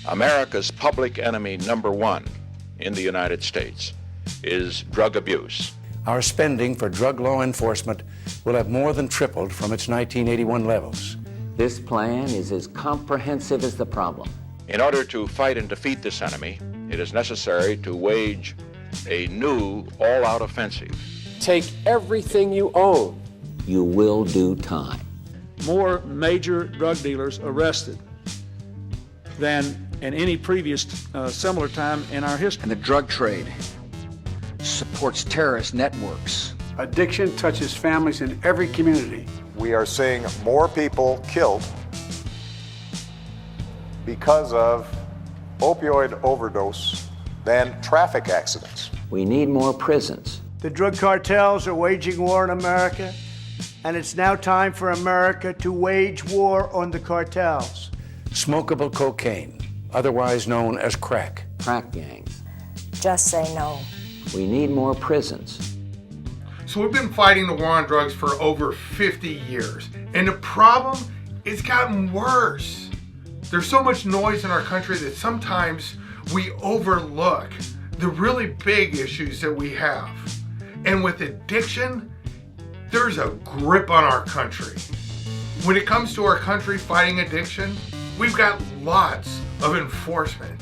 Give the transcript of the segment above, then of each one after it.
America's public enemy number one in the United States is drug abuse. Our spending for drug law enforcement will have more than tripled from its 1981 levels. This plan is as comprehensive as the problem. In order to fight and defeat this enemy, it is necessary to wage a new all-out offensive. Take everything you own. You will do time. More major drug dealers arrested than in any previous similar time in our history. And the drug trade supports terrorist networks. Addiction touches families in every community. We are seeing more people killed because of opioid overdose than traffic accidents. We need more prisons. The drug cartels are waging war in America, and it's now time for America to wage war on the cartels. Smokable cocaine, otherwise known as crack. Crack gangs. Just say no. We need more prisons. So we've been fighting the war on drugs for over 50 years, and the problem, it's gotten worse. There's so much noise in our country that sometimes we overlook the really big issues that we have. And with addiction, there's a grip on our country. When it comes to our country fighting addiction, we've got lots of enforcement.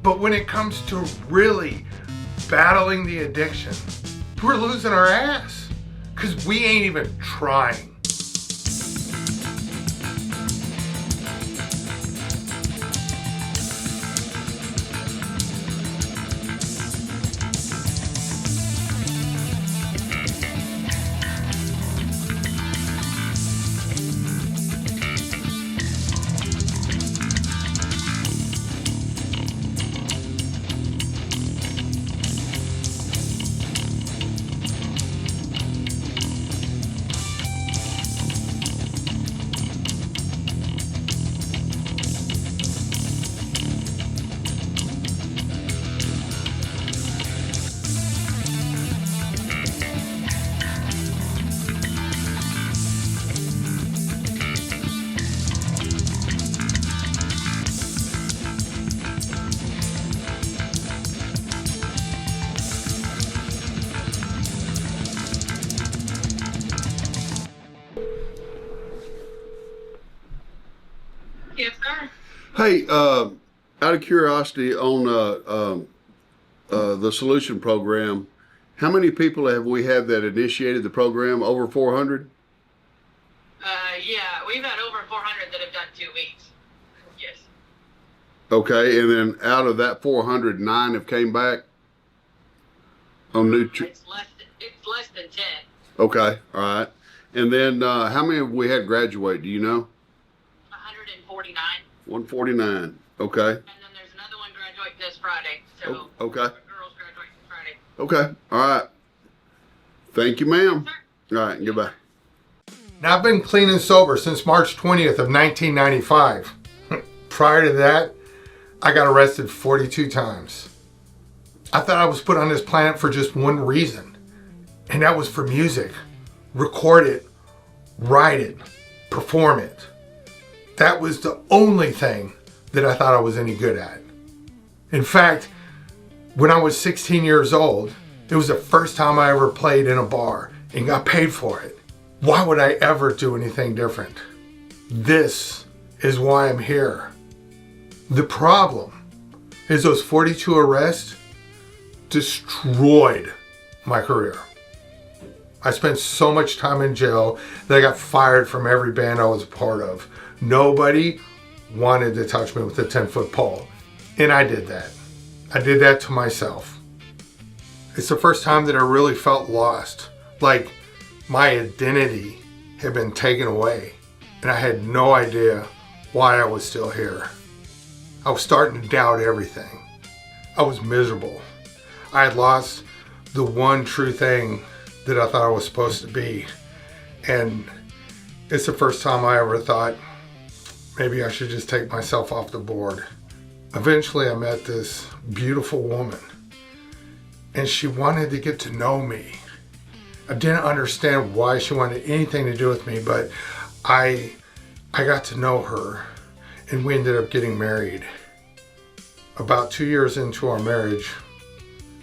But when it comes to really battling the addiction, we're losing our ass because we ain't even trying. Yes, sir. Hey, out of curiosity on the Solution Program, how many people have we had that initiated the program? Over 400? Yeah, we've had over 400 that have done 2 weeks. Yes. Okay, and then out of that 400, 9 have came back on It's less than 10. Okay, all right. And then how many have we had graduate? Do you know? 149. 149. Okay. And then there's another one graduating this Friday. So okay. Girls graduating Friday. Okay. All right. Thank you, ma'am. All right. Goodbye. Now, I've been clean and sober since March 20th of 1995. Prior to that, I got arrested 42 times. I thought I was put on this planet for just one reason, and that was for music. Record it, write it, perform it. That was the only thing that I thought I was any good at. In fact, when I was 16 years old, it was the first time I ever played in a bar and got paid for it. Why would I ever do anything different? This is why I'm here. The problem is those 42 arrests destroyed my career. I spent so much time in jail that I got fired from every band I was a part of. Nobody wanted to touch me with a 10-foot pole. And I did that. I did that to myself. It's the first time that I really felt lost. Like my identity had been taken away. And I had no idea why I was still here. I was starting to doubt everything. I was miserable. I had lost the one true thing that I thought I was supposed to be. And it's the first time I ever thought, maybe I should just take myself off the board. Eventually I met this beautiful woman, and she wanted to get to know me. I didn't understand why she wanted anything to do with me, but I got to know her, and we ended up getting married. About 2 years into our marriage,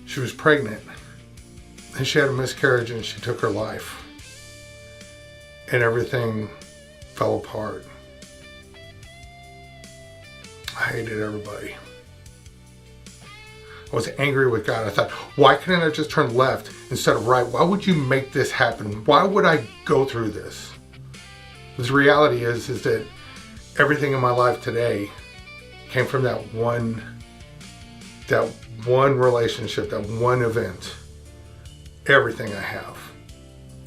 she was pregnant and she had a miscarriage and she took her life. And everything fell apart. I hated everybody. I was angry with God. I thought, why couldn't I just turn left instead of right? Why would you make this happen? Why would I go through this? But the reality is that everything in my life today came from that one relationship, that one event. Everything I have.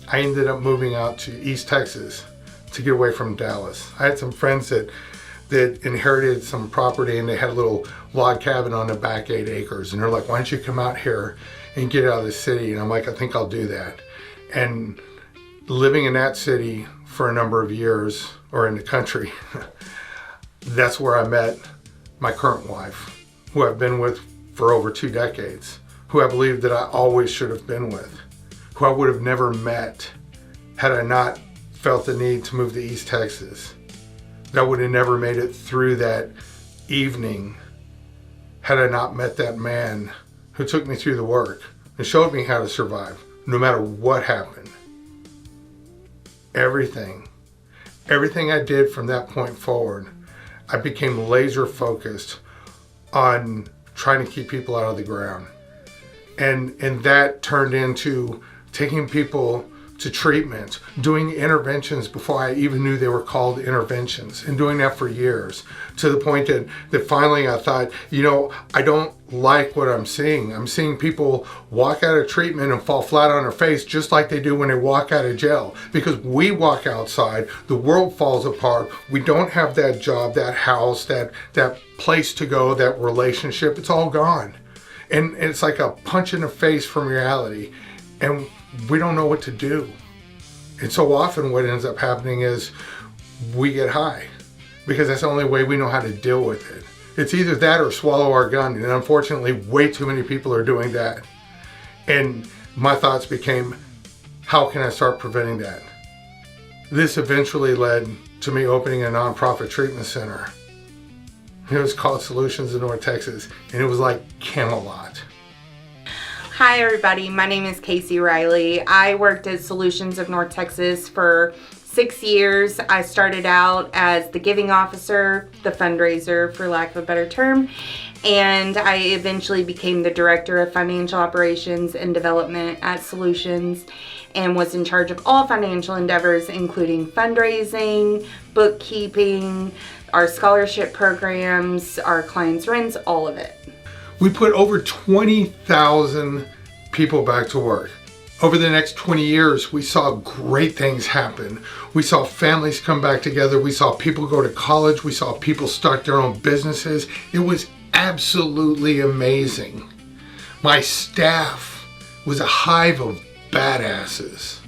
I ended up moving out to East Texas to get away from Dallas. I had some friends that inherited some property and they had a little log cabin on the back 8 acres. And they're like, why don't you come out here and get out of the city? And I'm like, I think I'll do that. And living in that city for a number of years, or in the country, that's where I met my current wife, who I've been with for over 2 decades, who I believe that I always should have been with, who I would have never met had I not felt the need to move to East Texas. I would have never made it through that evening had I not met that man who took me through the work and showed me how to survive, no matter what happened. Everything I did from that point forward, I became laser focused on trying to keep people out of the ground. And that turned into taking people to treatment, doing interventions before I even knew they were called interventions, and doing that for years, to the point that finally I thought, I don't like what I'm seeing. I'm seeing people walk out of treatment and fall flat on their face just like they do when they walk out of jail. Because we walk outside, the world falls apart, we don't have that job, that house, that place to go, that relationship, it's all gone. And it's like a punch in the face from reality. And we don't know what to do. And so often what ends up happening is we get high, because that's the only way we know how to deal with it. It's either that or swallow our gun. And unfortunately, way too many people are doing that. And my thoughts became, how can I start preventing that? This eventually led to me opening a nonprofit treatment center. It was called Solutions in North Texas, and it was like Camelot. Hi everybody, my name is Casey Riley. I worked at Solutions of North Texas for 6 years. I started out as the giving officer, the fundraiser for lack of a better term, and I eventually became the director of financial operations and development at Solutions, and was in charge of all financial endeavors, including fundraising, bookkeeping, our scholarship programs, our clients' rents, all of it. We put over 20,000 people back to work. Over the next 20 years, we saw great things happen. We saw families come back together. We saw people go to college. We saw people start their own businesses. It was absolutely amazing. My staff was a hive of badasses.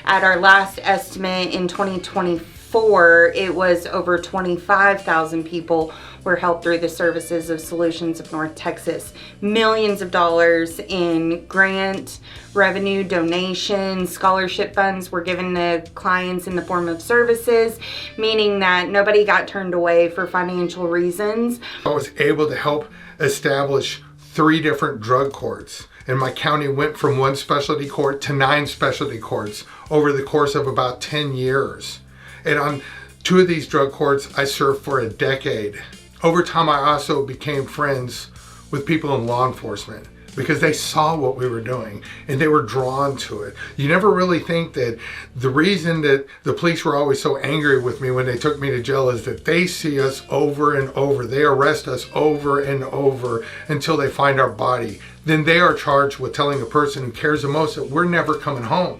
At our last estimate in 2024, it was over 25,000 people were helped through the services of Solutions of North Texas. Millions of dollars in grant, revenue, donations, scholarship funds were given to clients in the form of services, meaning that nobody got turned away for financial reasons. I was able to help establish 3 different drug courts, and my county went from 1 specialty court to 9 specialty courts over the course of about 10 years. And on 2 of these drug courts, I served for a decade. Over time, I also became friends with people in law enforcement because they saw what we were doing and they were drawn to it. You never really think that the reason that the police were always so angry with me when they took me to jail is that they see us over and over. They arrest us over and over until they find our body. Then they are charged with telling the person who cares the most that we're never coming home.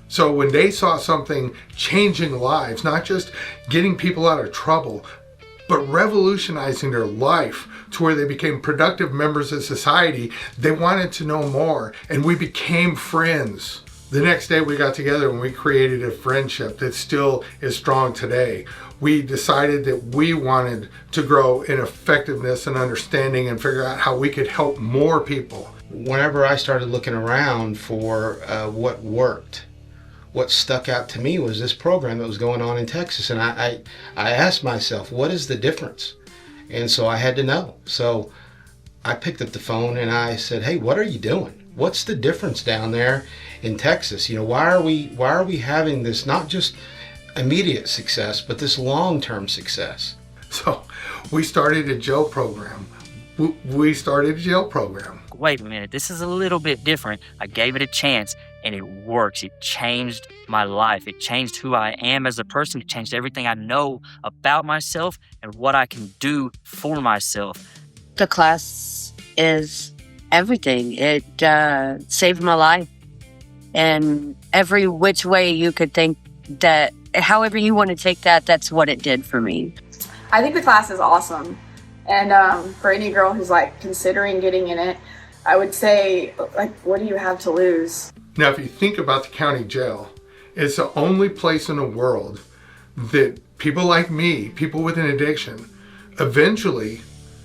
So when they saw something changing lives, not just getting people out of trouble, but revolutionizing their life to where they became productive members of society, they wanted to know more, and we became friends. The next day we got together and we created a friendship that still is strong today. We decided that we wanted to grow in effectiveness and understanding and figure out how we could help more people. Whenever I started looking around for what worked, what stuck out to me was this program that was going on in Texas. And I asked myself, what is the difference? And so I had to know. So I picked up the phone and I said, hey, what are you doing? What's the difference down there in Texas? You know, why are we having this not just immediate success, but this long-term success? So we started a jail program. Wait a minute, this is a little bit different. I gave it a chance and it works. It changed my life. It changed who I am as a person. It changed everything I know about myself and what I can do for myself. The class is everything. It saved my life. And every which way you could think that, however you want to take that, that's what it did for me. I think the class is awesome. And for any girl who's like considering getting in it, I would say, like, what do you have to lose? Now, if you think about the county jail, it's the only place in the world that people like me, people with an addiction, eventually,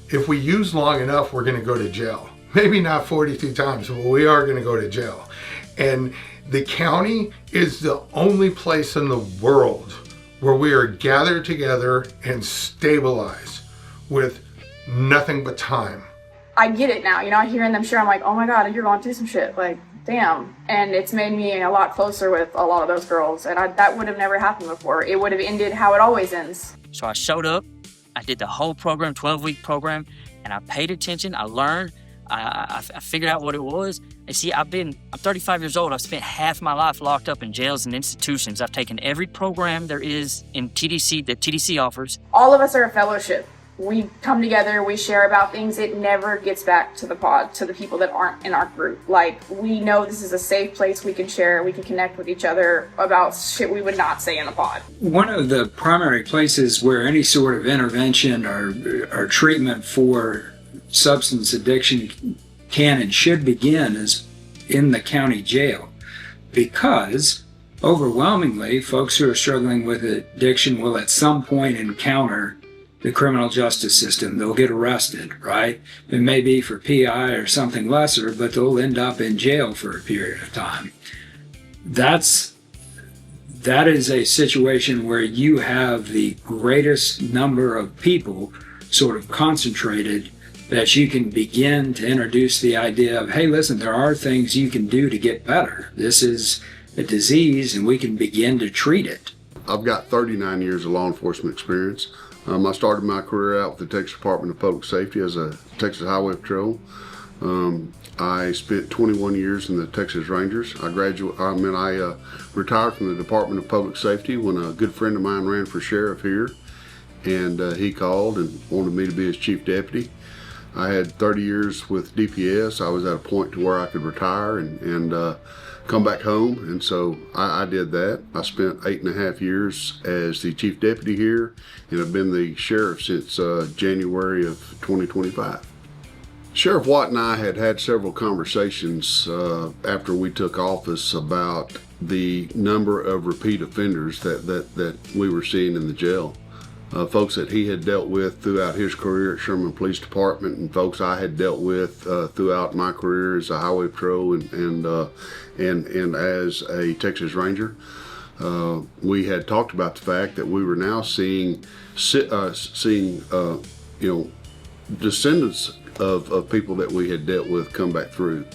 if we use long enough, we're going to go to jail. Maybe not 42 times, but we are going to go to jail. And the county is the only place in the world where we are gathered together and stabilized with nothing but time. I get it now. You know, I hear them share, I'm like, oh my God, you're going through some shit. Like, damn. And it's made me a lot closer with a lot of those girls. And that would have never happened before. It would have ended how it always ends. So I showed up, I did the whole program, 12-week program, and I paid attention, I learned, I figured out what it was. And see, I'm 35 years old. I've spent half my life locked up in jails and institutions. I've taken every program there is in TDC that TDC offers. All of us are a fellowship. We come together, we share about things. It never gets back to the pod, to the people that aren't in our group. Like, we know this is a safe place we can share, we can connect with each other about shit we would not say in the pod. One of the primary places where any sort of intervention or treatment for substance addiction can and should begin is in the county jail, because overwhelmingly folks who are struggling with addiction will at some point encounter the criminal justice system. They'll get arrested, right? It may be for PI or something lesser, but they'll end up in jail for a period of time. That is a situation where you have the greatest number of people sort of concentrated, that you can begin to introduce the idea of, hey, listen, there are things you can do to get better. This is a disease and we can begin to treat it. I've got 39 years of law enforcement experience. I started my career out with the Texas Department of Public Safety as a Texas Highway Patrol. I spent 21 years in the Texas Rangers. I retired from the Department of Public Safety when a good friend of mine ran for sheriff here, and he called and wanted me to be his chief deputy. I had 30 years with DPS. I was at a point to where I could retire and come back home, and so I did that. I spent 8.5 years as the chief deputy here, and I've been the sheriff since January of 2025. Sheriff Watt and I had several conversations after we took office about the number of repeat offenders that we were seeing in the jail. Folks that he had dealt with throughout his career at Sherman Police Department, and folks I had dealt with throughout my career as a highway patrol and as a Texas Ranger. We had talked about the fact that we were now seeing descendants of people that we had dealt with come back through.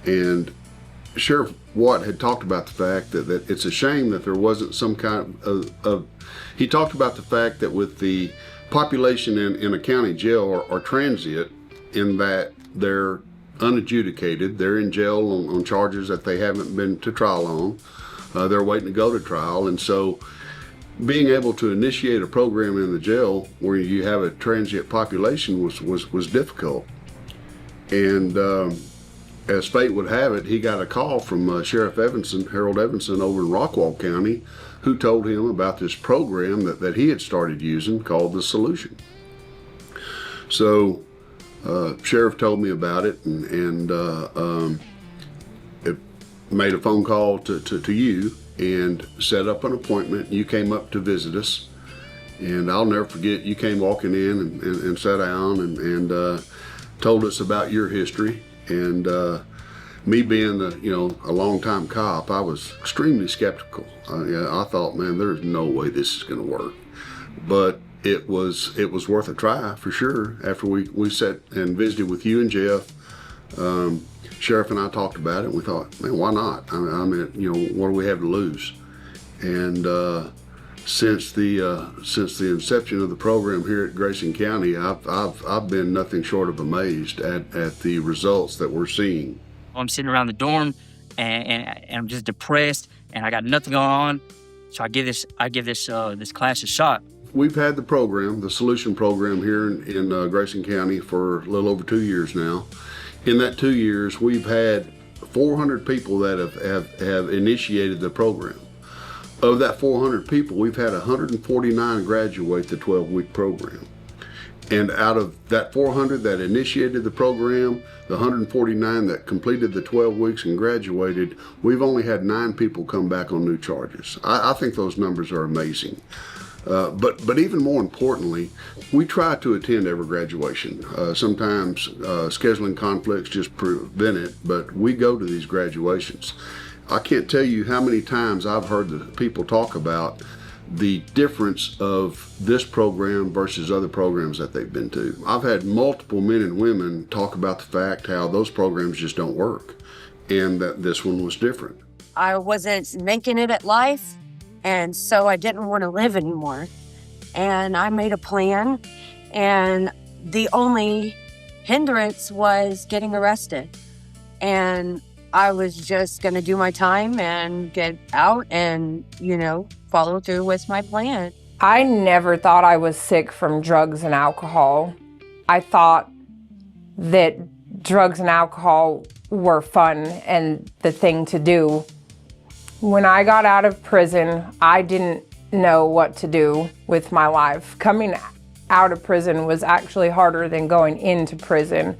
And Sheriff Watt had talked about the fact that it's a shame that there wasn't some kind of he talked about the fact that with the population in a county jail are transient, in that they're unadjudicated, they're in jail on charges that they haven't been to trial on, they're waiting to go to trial, and so being able to initiate a program in the jail where you have a transient population was difficult. And as fate would have it, he got a call from Sheriff Harold Evanson over in Rockwall County, who told him about this program that he had started using called The Solution. So Sheriff told me about it, and it made a phone call to you and set up an appointment. You came up to visit us, and I'll never forget, you came walking in and sat down and told us about your history. And me being a long-time cop, I was extremely skeptical. I thought, man, there's no way this is going to work. But it was worth a try for sure. After we sat and visited with you and Jeff, Sheriff and I talked about it, and we thought, man, why not? I mean, you know, what do we have to lose? And since the inception of the program here at Grayson County, I've been nothing short of amazed at the results that we're seeing. I'm sitting around the dorm and I'm just depressed and I got nothing going on, so I give this class a shot. We've had the program, the solution program here in Grayson County for a little over 2 years now. In that 2 years, we've had 400 people that have initiated the program. Of that 400 people, we've had 149 graduate the 12-week program. And out of that 400 that initiated the program, the 149 that completed the 12 weeks and graduated, we've only had 9 people come back on new charges. I think those numbers are amazing. But even more importantly, we try to attend every graduation. Sometimes scheduling conflicts just prevent it, but we go to these graduations. I can't tell you how many times I've heard the people talk about the difference of this program versus other programs that they've been to. I've had multiple men and women talk about the fact how those programs just don't work and that this one was different. I wasn't making it at life, and so I didn't want to live anymore. And I made a plan, and the only hindrance was getting arrested. And I was just going to do my time and get out and, you know, follow through with my plan. I never thought I was sick from drugs and alcohol. I thought that drugs and alcohol were fun and the thing to do. When I got out of prison, I didn't know what to do with my life. Coming out of prison was actually harder than going into prison.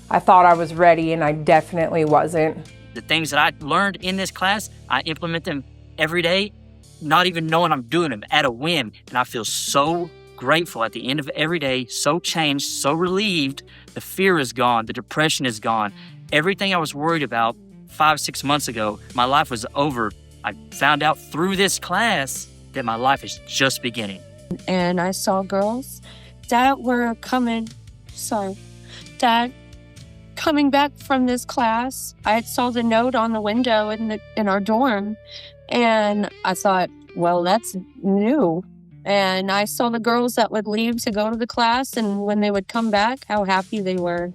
I thought I was ready, and I definitely wasn't. The things that I learned in this class, I implement them every day, not even knowing I'm doing them, at a whim. And I feel so grateful at the end of every day, so changed, so relieved. The fear is gone, the depression is gone. Everything I was worried about 5-6 months ago, my life was over. I found out through this class that my life is just beginning. And I saw girls that were coming back from this class. I saw the note on the window in our dorm, and I thought, well, that's new. And I saw the girls that would leave to go to the class, and when they would come back, how happy they were.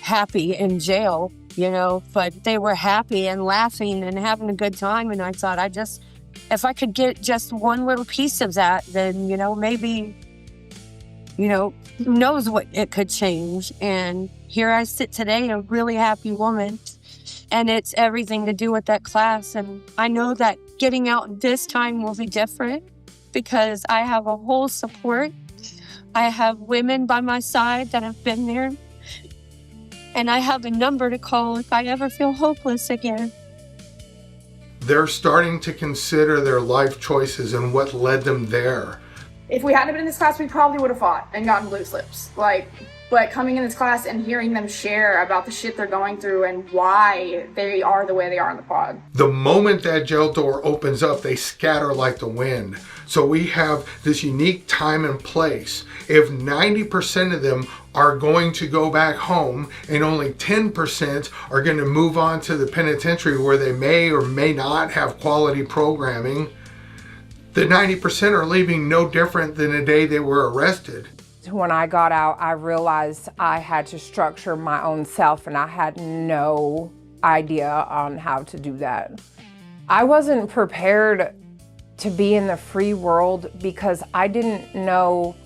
Happy in jail, you know, but they were happy and laughing and having a good time. And I thought, if I could get just one little piece of that, then, you know, maybe, you know, who knows what it could change. And here I sit today, a really happy woman, and it's everything to do with that class. And I know that getting out this time will be different because I have a whole support. I have women by my side that have been there, and I have a number to call if I ever feel hopeless again. They're starting to consider their life choices and what led them there. If we hadn't been in this class, we probably would have fought and gotten blue slips. But coming in this class and hearing them share about the shit they're going through and why they are the way they are in the pod. The moment that jail door opens up, they scatter like the wind. So we have this unique time and place. If 90% of them are going to go back home and only 10% are going to move on to the penitentiary where they may or may not have quality programming, the 90% are leaving no different than the day they were arrested. When I got out, I realized I had to structure my own self, and I had no idea on how to do that. I wasn't prepared to be in the free world because I didn't know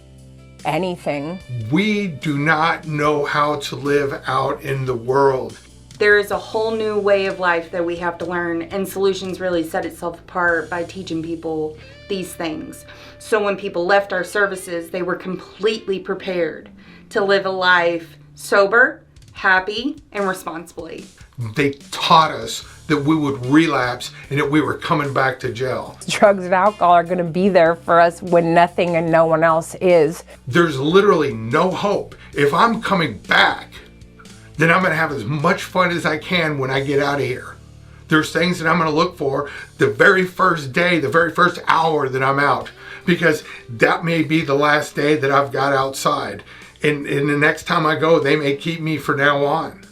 anything. We do not know how to live out in the world. There is a whole new way of life that we have to learn, and Solutions really set itself apart by teaching people these things. So when people left our services, they were completely prepared to live a life sober, happy, and responsibly. They taught us that we would relapse and that we were coming back to jail. Drugs and alcohol are going to be there for us when nothing and no one else is. There's literally no hope. If I'm coming back, then I'm going to have as much fun as I can when I get out of here. There's things that I'm going to look for the very first day, the very first hour that I'm out. because that may be the last day that I've got outside. And the next time I go, they may keep me from now on.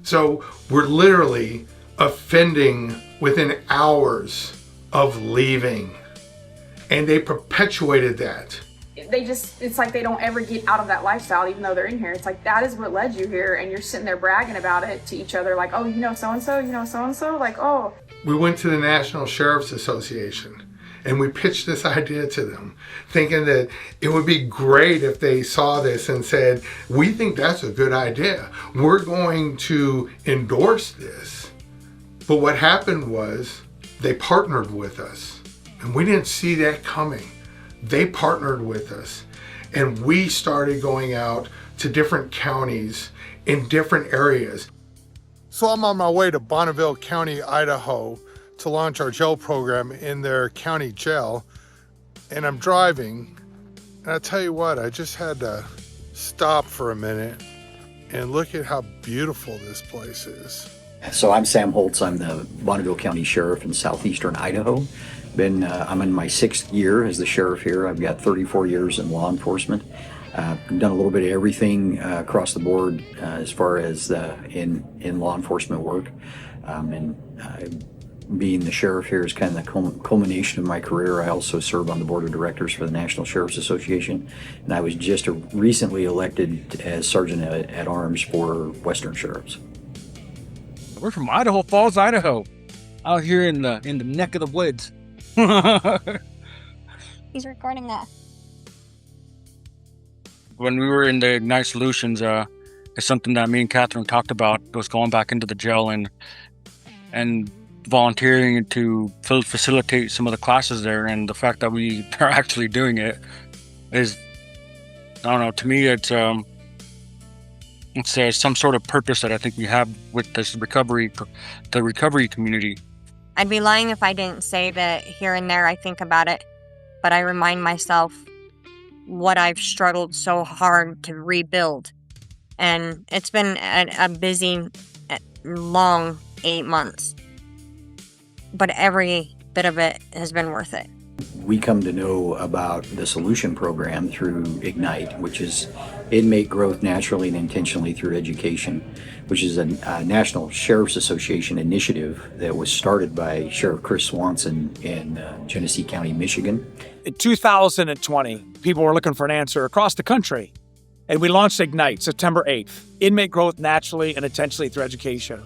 So we're literally offending within hours of leaving. And they perpetuated that. It's like they don't ever get out of that lifestyle even though they're in here. It's like, that is what led you here, and you're sitting there bragging about it to each other like, oh, you know so-and-so, you know so-and-so, like, oh. We went to the National Sheriff's Association and we pitched this idea to them, thinking that it would be great if they saw this and said, we think that's a good idea. We're going to endorse this. But what happened was they partnered with us, and we didn't see that coming. They partnered with us, and we started going out to different counties in different areas. So I'm on my way to Bonneville County, Idaho, to launch our jail program in their county jail. And I'm driving, and I tell you what, I just had to stop for a minute and look at how beautiful this place is. So I'm Sam Holtz. I'm the Bonneville County Sheriff in southeastern Idaho. I'm in my 6th year as the sheriff here. I've got 34 years in law enforcement. I've done a little bit of everything across the board as far as in law enforcement work. Being the sheriff here is kind of the culmination of my career. I also serve on the board of directors for the National Sheriff's Association, and I was just recently elected as Sergeant at Arms for Western Sheriffs. We're from Idaho Falls, Idaho, out here in the neck of the woods. He's recording that. When we were in the Ignite Solutions, it's something that me and Catherine talked about, was going back into the jail and volunteering to facilitate some of the classes there. And the fact that we are actually doing it is, I don't know, to me it's some sort of purpose that I think we have with this the recovery community. I'd be lying if I didn't say that here and there I think about it, but I remind myself what I've struggled so hard to rebuild. And it's been a busy, long 8 months. But every bit of it has been worth it. We come to know about the Solution Program through Ignite, which is inmate growth naturally and intentionally through education, which is a National Sheriff's Association initiative that was started by Sheriff Chris Swanson in Genesee County, Michigan. In 2020, people were looking for an answer across the country, and we launched Ignite September 8th, inmate growth naturally and intentionally through education.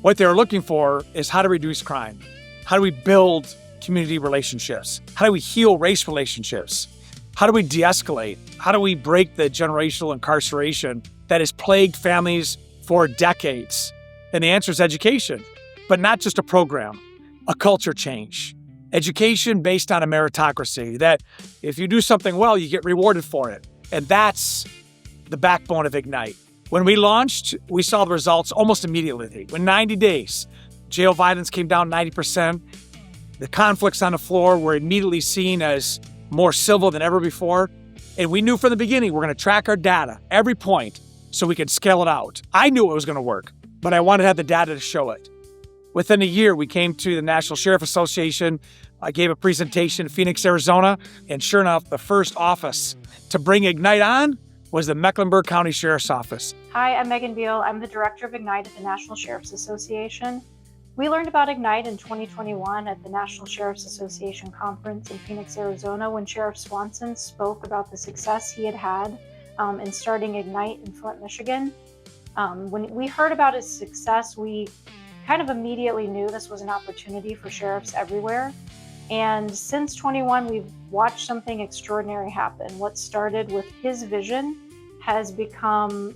What they were looking for is how to reduce crime. How do we build community relationships? How do we heal race relationships? How do we de-escalate? How do we break the generational incarceration that has plagued families for decades? And the answer is education, but not just a program, a culture change. Education based on a meritocracy, that if you do something well, you get rewarded for it. And that's the backbone of Ignite. When we launched, we saw the results almost immediately. In 90 days, jail violence came down 90%. The conflicts on the floor were immediately seen as more civil than ever before. And we knew from the beginning we're going to track our data, every point, so we could scale it out. I knew it was going to work, but I wanted to have the data to show it. Within a year, we came to the National Sheriff Association. I gave a presentation in Phoenix, Arizona, and sure enough, the first office to bring Ignite on was the Mecklenburg County Sheriff's Office. Hi, I'm Megan Beal. I'm the director of Ignite at the National Sheriff's Association. We learned about Ignite in 2021 at the National Sheriff's Association conference in Phoenix, Arizona, when Sheriff Swanson spoke about the success he had had in starting Ignite in Flint, Michigan. When we heard about his success, we kind of immediately knew this was an opportunity for sheriffs everywhere. And since 21, we've watched something extraordinary happen. What started with his vision has become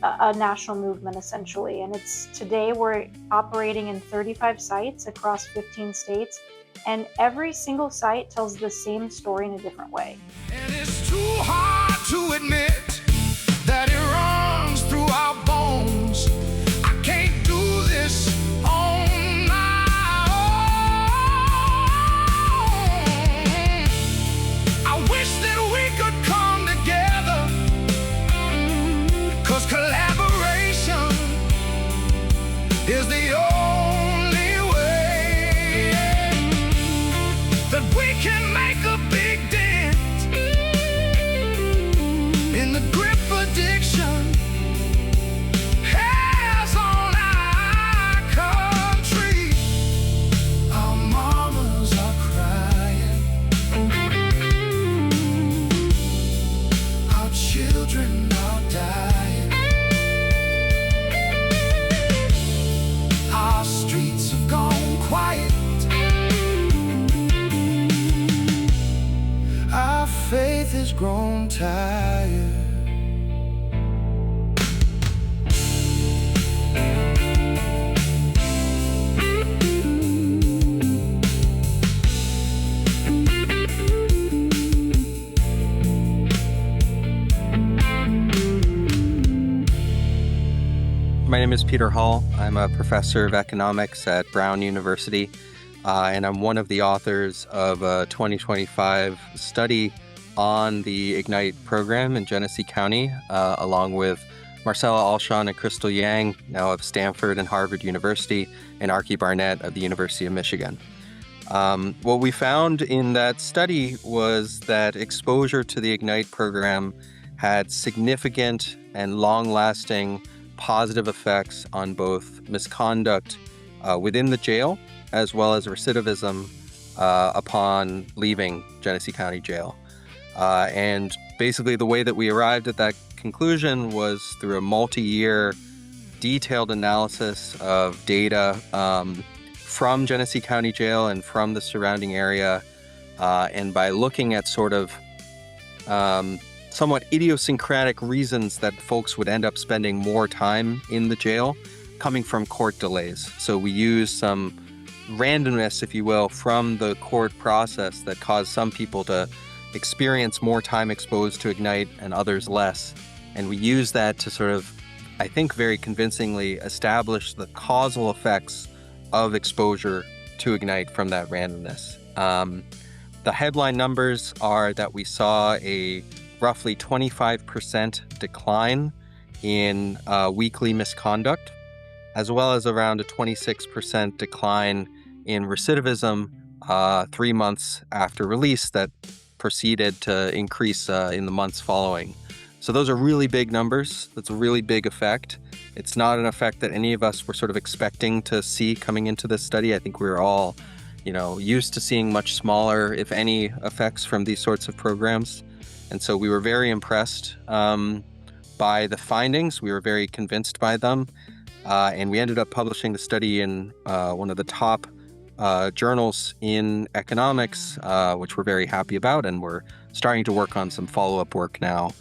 a national movement, essentially. And today we're operating in 35 sites across 15 states, and every single site tells the same story in a different way. And it's too hard to admit that it runs through our bones. I can't do this on my own. I wish that we could come together, 'cause collaboration is the only way that we can make a my faith has grown tired. My name is Peter Hall. I'm a professor of economics at Brown University, and I'm one of the authors of a 2025 study on the IGNITE program in Genesee County, along with Marcella Alshon and Crystal Yang, now of Stanford and Harvard University, and Archie Barnett of the University of Michigan. What we found in that study was that exposure to the IGNITE program had significant and long-lasting positive effects on both misconduct within the jail as well as recidivism upon leaving Genesee County Jail. And basically the way that we arrived at that conclusion was through a multi-year detailed analysis of data from Genesee County Jail and from the surrounding area, and by looking at sort of somewhat idiosyncratic reasons that folks would end up spending more time in the jail coming from court delays. So we use some randomness, if you will, from the court process that caused some people to experience more time exposed to IGNITE and others less. And we use that to sort of, I think, very convincingly establish the causal effects of exposure to IGNITE from that randomness. The headline numbers are that we saw a roughly 25% decline in weekly misconduct, as well as around a 26% decline in recidivism 3 months after release that proceeded to increase in the months following. So those are really big numbers. That's a really big effect. It's not an effect that any of us were sort of expecting to see coming into this study. I think we were all, used to seeing much smaller, if any, effects from these sorts of programs. And so we were very impressed by the findings. We were very convinced by them. And we ended up publishing the study in one of the top journals in economics, which we're very happy about. And we're starting to work on some follow-up work now,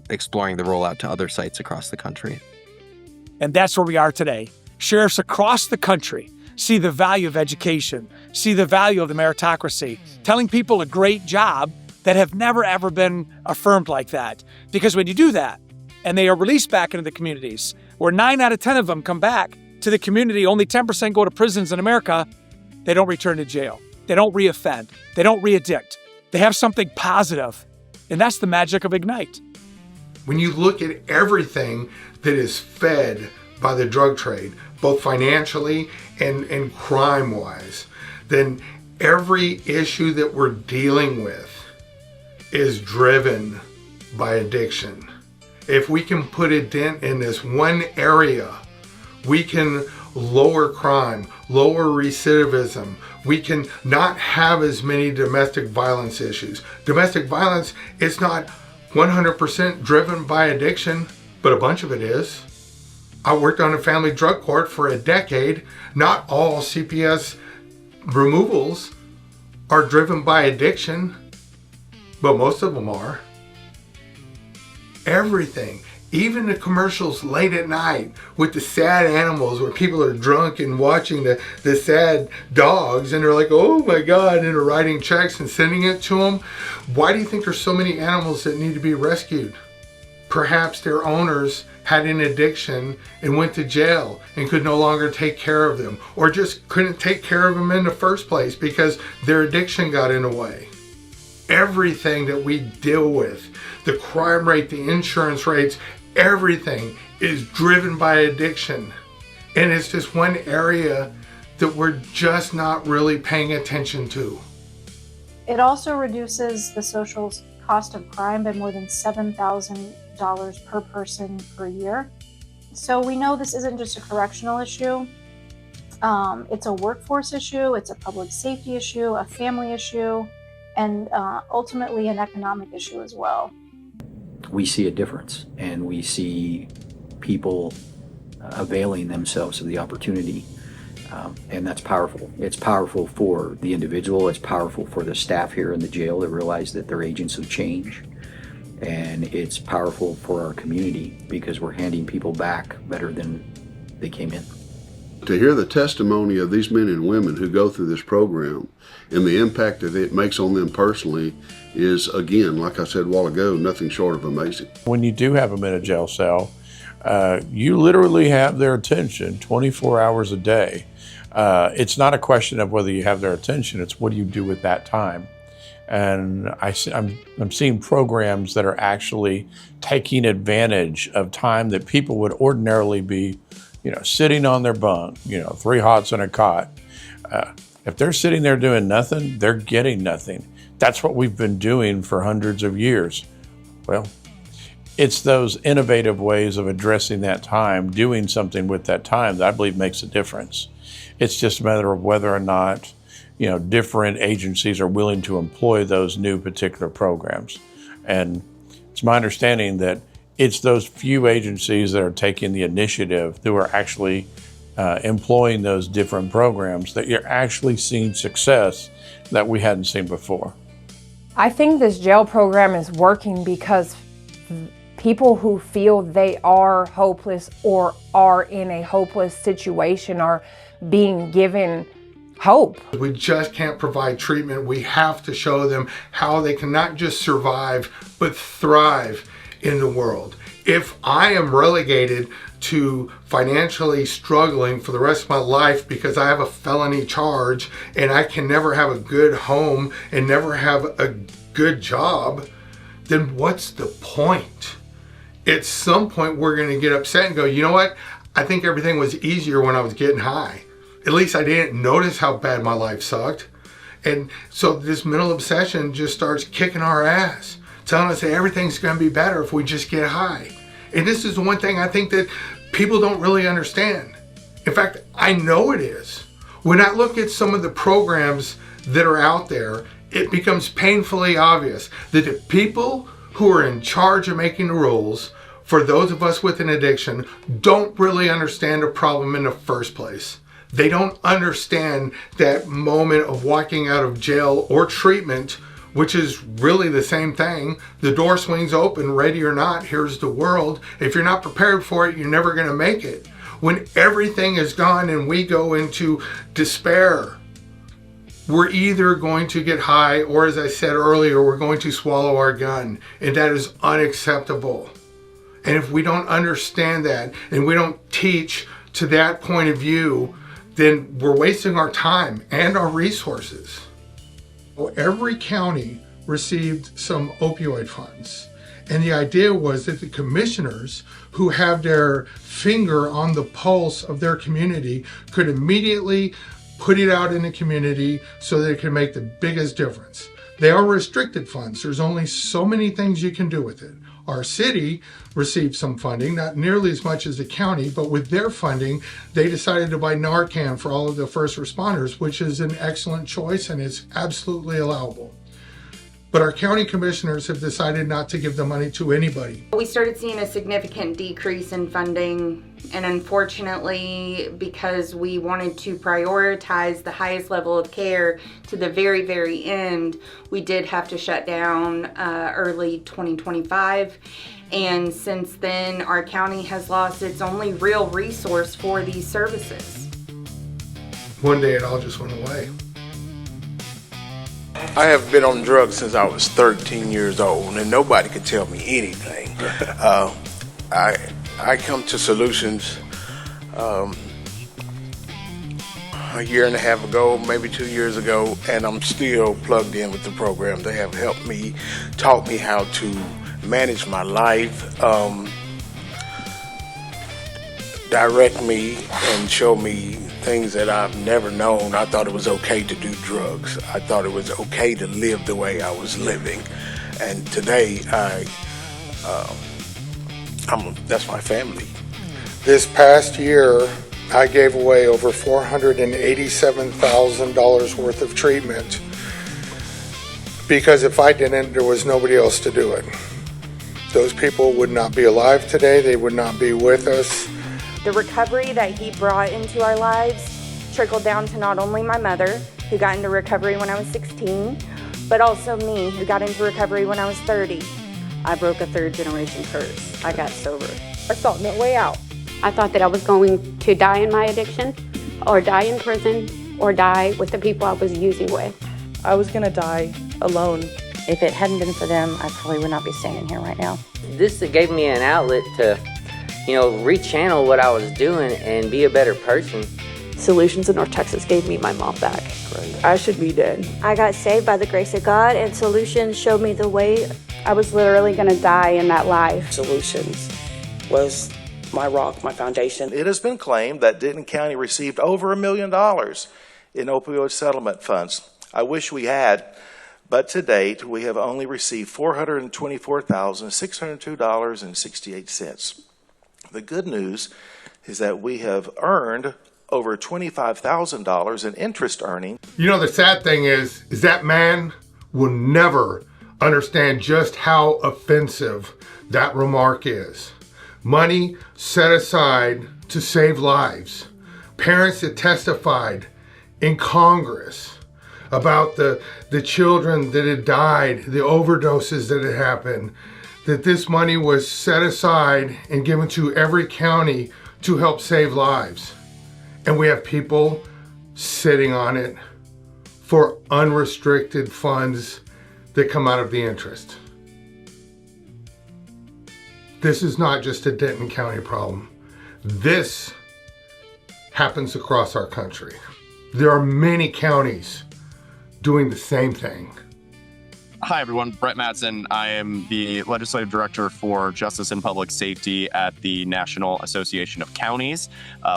exploring the rollout to other sites across the country. And that's where we are today. Sheriffs across the country see the value of education, see the value of the meritocracy, telling people a great job that have never, ever been affirmed like that. Because when you do that, and they are released back into the communities, where 9 out of 10 of them come back to the community, only 10% go to prisons in America, they don't return to jail. They don't reoffend. They don't readdict. They have something positive. And that's the magic of IGNITE. When you look at everything that is fed by the drug trade, both financially and crime-wise, then every issue that we're dealing with is driven by addiction. If we can put a dent in this one area, we can lower crime, lower recidivism. We can not have as many domestic violence issues. Domestic violence, it's not 100% driven by addiction, but a bunch of it is. I worked on a family drug court for a decade. Not all CPS removals are driven by addiction, but most of them are. Everything, even the commercials late at night with the sad animals where people are drunk and watching the sad dogs and they're like, oh my God, and they're writing checks and sending it to them. Why do you think there's so many animals that need to be rescued? Perhaps their owners had an addiction and went to jail and could no longer take care of them, or just couldn't take care of them in the first place because their addiction got in the way. Everything that we deal with, the crime rate, the insurance rates, everything is driven by addiction. And it's just one area that we're just not really paying attention to. It also reduces the social cost of crime by more than $7,000 per person per year. So we know this isn't just a correctional issue. It's a workforce issue, it's a public safety issue, a family issue, and ultimately an economic issue as well. We see a difference, and we see people availing themselves of the opportunity And that's powerful. It's powerful for the individual. It's powerful for the staff here in the jail that realize that they're agents of change. And it's powerful for our community because we're handing people back better than they came in. To hear the testimony of these men and women who go through this program and the impact that it makes on them personally is, again, like I said a while ago, nothing short of amazing. When you do have them in a jail cell, you literally have their attention 24 hours a day. It's not a question of whether you have their attention, it's what do you do with that time. And I'm seeing programs that are actually taking advantage of time that people would ordinarily be, sitting on their bunk, 3 hots and a cot. If they're sitting there doing nothing, they're getting nothing. That's what we've been doing for hundreds of years. Well, it's those innovative ways of addressing that time, doing something with that time that I believe makes a difference. It's just a matter of whether or not, different agencies are willing to employ those new particular programs. And it's my understanding that it's those few agencies that are taking the initiative that are actually employing those different programs that you're actually seeing success that we hadn't seen before. I think this jail program is working because people who feel they are hopeless or are in a hopeless situation are being given hope. We just can't provide treatment. We have to show them how they can not just survive, but thrive in the world. If I am relegated to financially struggling for the rest of my life because I have a felony charge and I can never have a good home and never have a good job, then what's the point? At some point we're going to get upset and go, you know what? I think everything was easier when I was getting high. At least I didn't notice how bad my life sucked. And so this mental obsession just starts kicking our ass, telling us that everything's going to be better if we just get high. And this is the one thing I think that people don't really understand. In fact, I know it is. When I look at some of the programs that are out there, it becomes painfully obvious that the people who are in charge of making the rules for those of us with an addiction don't really understand the problem in the first place. They don't understand that moment of walking out of jail or treatment, which is really the same thing. The door swings open, ready or not, here's the world. If you're not prepared for it, you're never gonna make it. When everything is gone and we go into despair, we're either going to get high or, as I said earlier, we're going to swallow our gun, and that is unacceptable. And if we don't understand that and we don't teach to that point of view, then we're wasting our time and our resources. Every county received some opioid funds. And the idea was that the commissioners who have their finger on the pulse of their community could immediately put it out in the community so that it can make the biggest difference. They are restricted funds. There's only so many things you can do with it. Our city received some funding, not nearly as much as the county, but with their funding, they decided to buy Narcan for all of the first responders, which is an excellent choice and it's absolutely allowable. But our county commissioners have decided not to give the money to anybody. We started seeing a significant decrease in funding, and unfortunately, because we wanted to prioritize the highest level of care to the very, very end, we did have to shut down early 2025. And since then, our county has lost its only real resource for these services. One day it all just went away. I have been on drugs since I was 13 years old, and nobody could tell me anything. I come to Solutions a year and a half ago, maybe 2 years ago, and I'm still plugged in with the program. They have helped me, taught me how to manage my life, direct me, and show me things that I've never known. I thought it was okay to do drugs. I thought it was okay to live the way I was living. And today, that's my family. This past year, I gave away over $487,000 worth of treatment because if I didn't, there was nobody else to do it. Those people would not be alive today. They would not be with us. The recovery that he brought into our lives trickled down to not only my mother, who got into recovery when I was 16, but also me, who got into recovery when I was 30. I broke a third-generation curse. I got sober. I saw no way out. I thought that I was going to die in my addiction, or die in prison, or die with the people I was using with. I was gonna die alone. If it hadn't been for them, I probably would not be standing here right now. This gave me an outlet to, rechannel what I was doing and be a better person. Solutions of North Texas gave me my mom back. I should be dead. I got saved by the grace of God, and Solutions showed me the way. I was literally gonna die in that life. Solutions was my rock, my foundation. It has been claimed that Denton County received over $1 million in opioid settlement funds. I wish we had, but to date, we have only received $424,602.68. The good news is that we have earned over $25,000 in interest earning. The sad thing is that man will never understand just how offensive that remark is. Money set aside to save lives. Parents that testified in Congress about the children that had died, the overdoses that had happened, that this money was set aside and given to every county to help save lives. And we have people sitting on it for unrestricted funds that come out of the interest. This is not just a Denton County problem. This happens across our country. There are many counties doing the same thing. Hi, everyone. Brett Madsen. I am the Legislative Director for Justice and Public Safety at the National Association of Counties,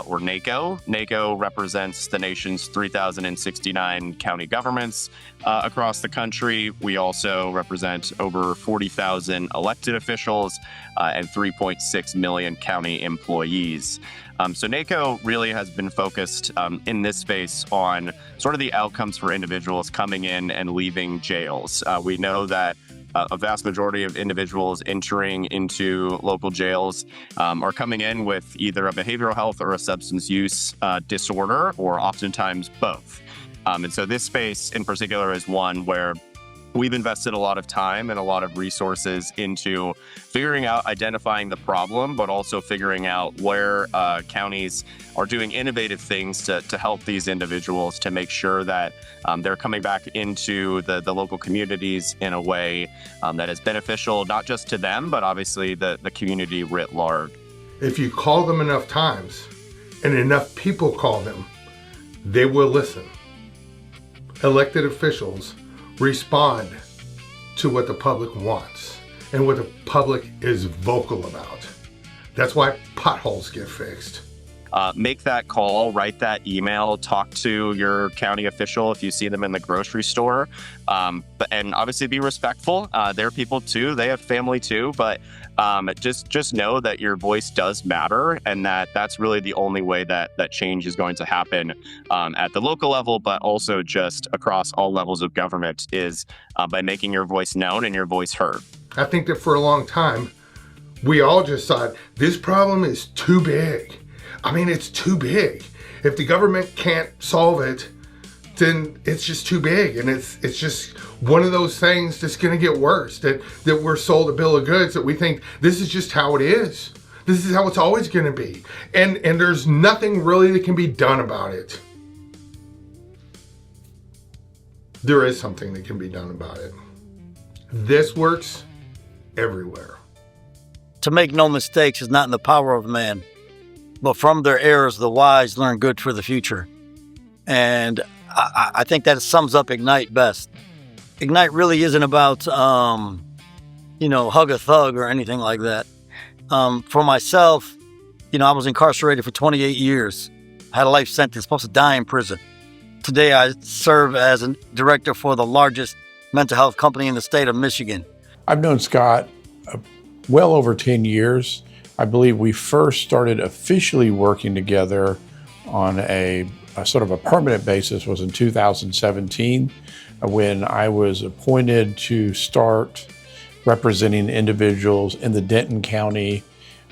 or NACO. NACO represents the nation's 3,069 county governments across the country. We also represent over 40,000 elected officials and 3.6 million county employees. So NACO really has been focused in this space on sort of the outcomes for individuals coming in and leaving jails. We know that a vast majority of individuals entering into local jails are coming in with either a behavioral health or a substance use disorder, or oftentimes both. And so this space in particular is one where we've invested a lot of time and a lot of resources into figuring out, identifying the problem, but also figuring out where counties are doing innovative things to help these individuals to make sure that they're coming back into the local communities in a way that is beneficial, not just to them, but obviously the community writ large. If you call them enough times and enough people call them, they will listen. Elected officials respond to what the public wants and what the public is vocal about. That's why potholes get fixed. Make that call, write that email, talk to your county official if you see them in the grocery store, and obviously be respectful. They're people too, they have family too, but just know that your voice does matter, and that's really the only way that change is going to happen at the local level, but also just across all levels of government, is by making your voice known and your voice heard. I think that for a long time, we all just thought this problem is too big. I mean, it's too big. If the government can't solve it, then it's just too big. And it's just one of those things that's gonna get worse, that we're sold a bill of goods that we think this is just how it is. This is how it's always gonna be. And there's nothing really that can be done about it. There is something that can be done about it. This works everywhere. To make no mistakes is not in the power of man, but from their errors, the wise learn good for the future. And I think that sums up Ignite best. Ignite really isn't about, hug a thug or anything like that. For myself, I was incarcerated for 28 years. I had a life sentence, supposed to die in prison. Today, I serve as a director for the largest mental health company in the state of Michigan. I've known Scott well over 10 years. I believe we first started officially working together on a sort of a permanent basis was in 2017, when I was appointed to start representing individuals in the Denton County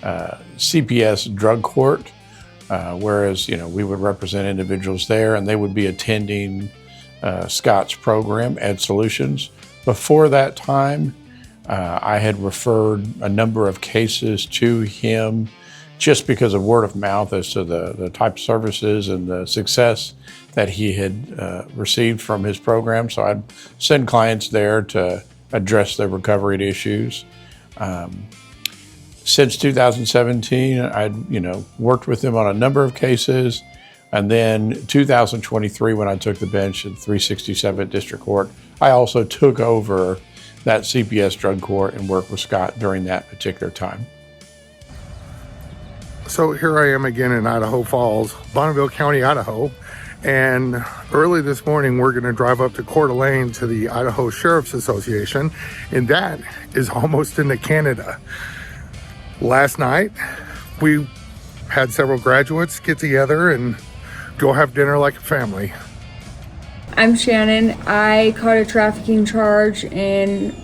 CPS drug court. Whereas, we would represent individuals there and they would be attending Scott's program, Ed Solutions. Before that time, I had referred a number of cases to him just because of word of mouth as to the type of services and the success that he had received from his program. So I'd send clients there to address their recovery issues. Since 2017, I'd worked with him on a number of cases. And then 2023, when I took the bench at 367 District Court, I also took over that CPS drug court and worked with Scott during that particular time. So here I am again in Idaho Falls, Bonneville County, Idaho. And early this morning, we're going to drive up to Coeur d'Alene to the Idaho Sheriff's Association. And that is almost into Canada. Last night, we had several graduates get together and go have dinner like a family. I'm Shannon. I caught a trafficking charge in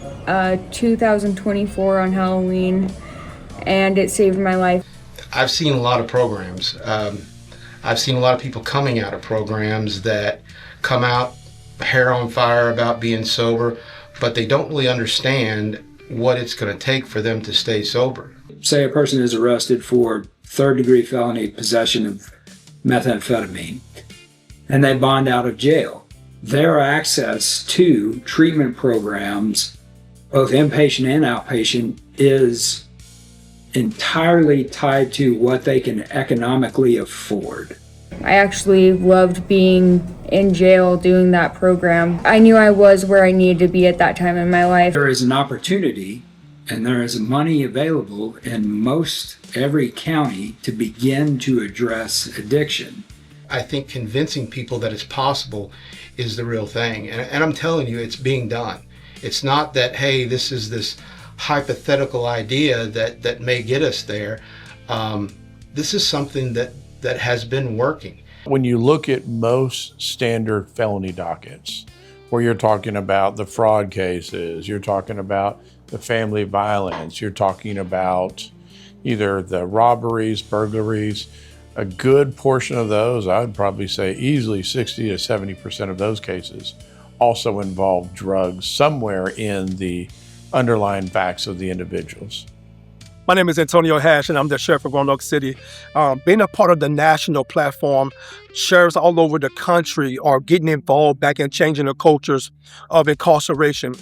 2024 on Halloween, and it saved my life. I've seen a lot of programs. I've seen a lot of people coming out of programs that come out hair on fire about being sober, but they don't really understand what it's going to take for them to stay sober. Say a person is arrested for third-degree felony possession of methamphetamine, and they bond out of jail. Their access to treatment programs, both inpatient and outpatient, is entirely tied to what they can economically afford. I actually loved being in jail doing that program. I knew I was where I needed to be at that time in my life. There is an opportunity and there is money available in most every county to begin to address addiction. I think convincing people that it's possible is the real thing. And I'm telling you, it's being done. It's not that, hey, this is this hypothetical idea that may get us there. This is something that has been working. When you look at most standard felony dockets, where you're talking about the fraud cases, you're talking about the family violence, you're talking about either the robberies, burglaries, a good portion of those, I would probably say easily 60 to 70% of those cases also involve drugs somewhere in the underlying facts of the individuals. My name is Antonio Hash, and I'm the sheriff of Roanoke City. Being a part of the national platform, sheriffs all over the country are getting involved back in changing the cultures of incarceration.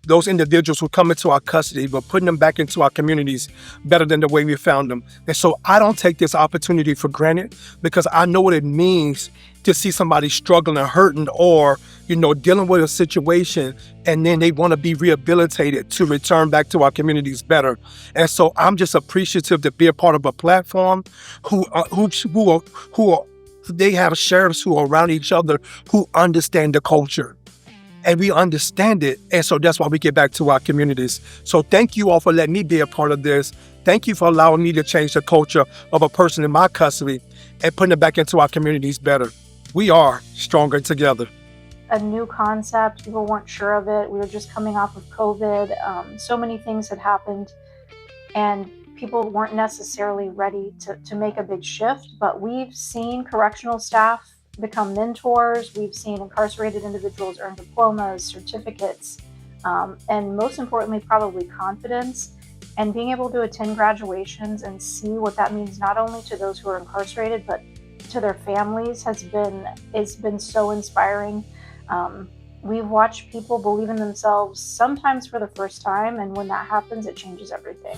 Those individuals who come into our custody, but putting them back into our communities better than the way we found them. And so I don't take this opportunity for granted, because I know what it means to see somebody struggling or hurting, or, dealing with a situation, and then they want to be rehabilitated to return back to our communities better. And so I'm just appreciative to be a part of a platform they have sheriffs who are around each other who understand the culture. And we understand it, and so that's why we get back to our communities. So thank you all for letting me be a part of this. Thank you for allowing me to change the culture of a person in my custody and putting it back into our communities better. We are stronger together. A new concept, people weren't sure of it. We were just coming off of COVID. So many things had happened, and people weren't necessarily ready to make a big shift. But we've seen correctional staff become mentors. We've seen incarcerated individuals earn diplomas, certificates, and most importantly, probably confidence. And being able to attend graduations and see what that means, not only to those who are incarcerated, but to their families, it's been so inspiring. We've watched people believe in themselves sometimes for the first time, and when that happens, it changes everything.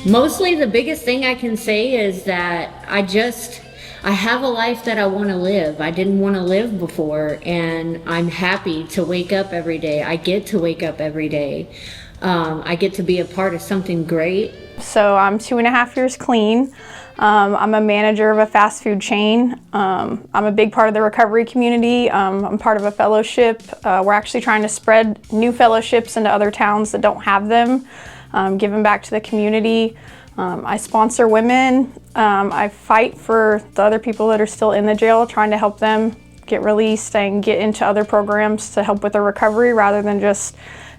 Mostly the biggest thing I can say is that I have a life that I want to live. I didn't want to live before, and I'm happy to wake up every day. I get to wake up every day. I get to be a part of something great. So I'm 2.5 years clean. I'm a manager of a fast food chain. I'm a big part of the recovery community. I'm part of a fellowship. We're actually trying to spread new fellowships into other towns that don't have them. Give them back to the community. I sponsor women. I fight for the other people that are still in the jail, trying to help them get released and get into other programs to help with their recovery rather than just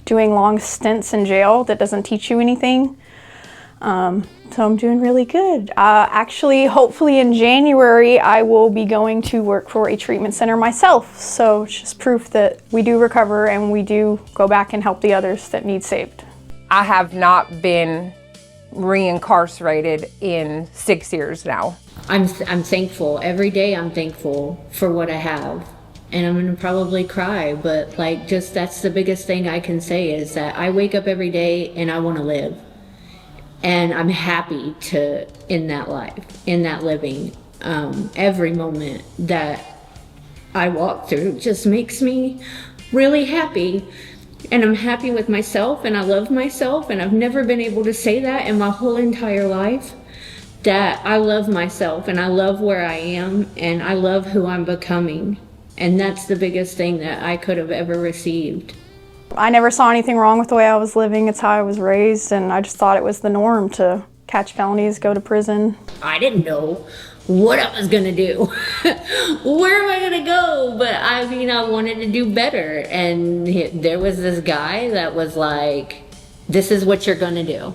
doing long stints in jail that doesn't teach you anything. So I'm doing really good. Actually, hopefully in January, I will be going to work for a treatment center myself. So it's just proof that we do recover and we do go back and help the others that need saved. I have not been reincarcerated in 6 years now. I'm thankful. Every day I'm thankful for what I have. And I'm gonna probably cry, but like, just that's the biggest thing I can say is that I wake up every day and I wanna live. And I'm happy to, in that life, in that living. Every moment that I walk through just makes me really happy. And I'm happy with myself and I love myself, and I've never been able to say that in my whole entire life, that I love myself and I love where I am and I love who I'm becoming. And that's the biggest thing that I could have ever received. I never saw anything wrong with the way I was living. It's how I was raised, and I just thought it was the norm to catch felonies, go to prison. I didn't know what I was gonna do. Where am I gonna go? But I mean, I wanted to do better. And there was this guy that was like, this is what you're gonna do.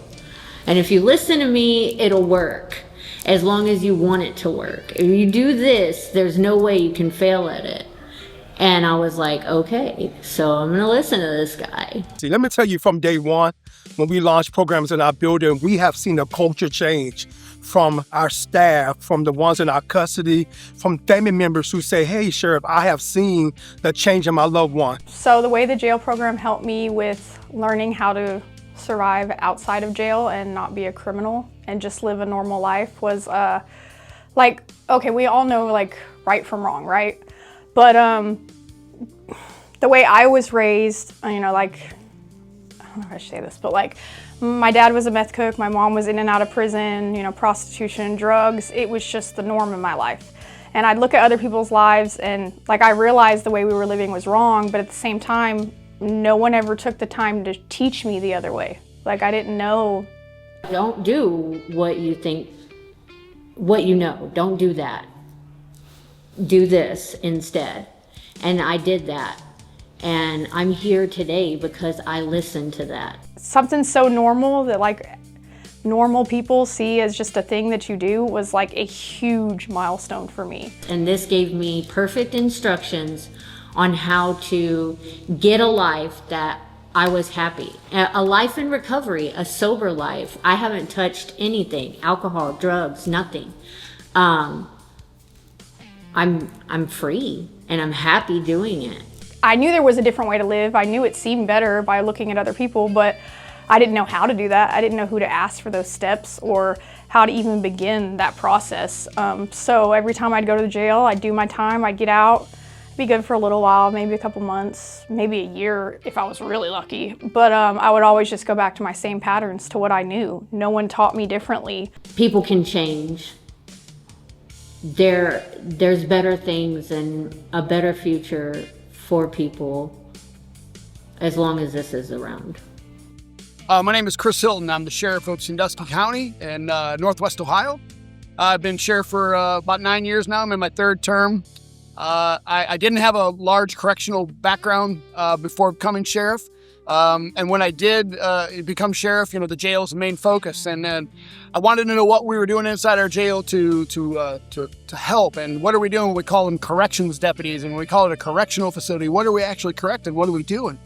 And if you listen to me, it'll work. As long as you want it to work. If you do this, there's no way you can fail at it. And I was like, okay, so I'm gonna listen to this guy. See, let me tell you, from day one, when we launched programs in our building, we have seen a culture change from our staff, from the ones in our custody, from family members who say, hey, Sheriff, I have seen the change in my loved one. So the way the jail program helped me with learning how to survive outside of jail and not be a criminal and just live a normal life was like, okay, we all know like right from wrong, right? But the way I was raised, you know, like, I don't know how I should say this, but like, my dad was a meth cook, my mom was in and out of prison, you know, prostitution, drugs. It was just the norm in my life. And I'd look at other people's lives and like, I realized the way we were living was wrong, but at the same time, no one ever took the time to teach me the other way. Like, I didn't know. Don't do what you think, what you know, don't do that. Do this instead. And I did that. And I'm here today because I listened to that. Something so normal that like normal people see as just a thing that you do was like a huge milestone for me. And this gave me perfect instructions on how to get a life that I was happy. A life in recovery, a sober life. I haven't touched anything, alcohol, drugs, nothing. I'm free and I'm happy doing it. I knew there was a different way to live. I knew it seemed better by looking at other people, but I didn't know how to do that. I didn't know who to ask for those steps or how to even begin that process. So every time I'd go to the jail, I'd do my time, I'd get out, be good for a little while, maybe a couple months, maybe a year if I was really lucky. But I would always just go back to my same patterns, to what I knew. No one taught me differently. People can change. There's better things and a better future for people as long as this is around. My name is Chris Hilton. I'm the sheriff of Sandusky County in Northwest Ohio. I've been sheriff for about 9 years now. I'm in my third term. I didn't have a large correctional background before becoming sheriff. And when I did become sheriff, you know, the jail is the main focus. And then I wanted to know what we were doing inside our jail to help. And what are we doing? We call them corrections deputies, and we call it a correctional facility. What are we actually correcting? What are we doing?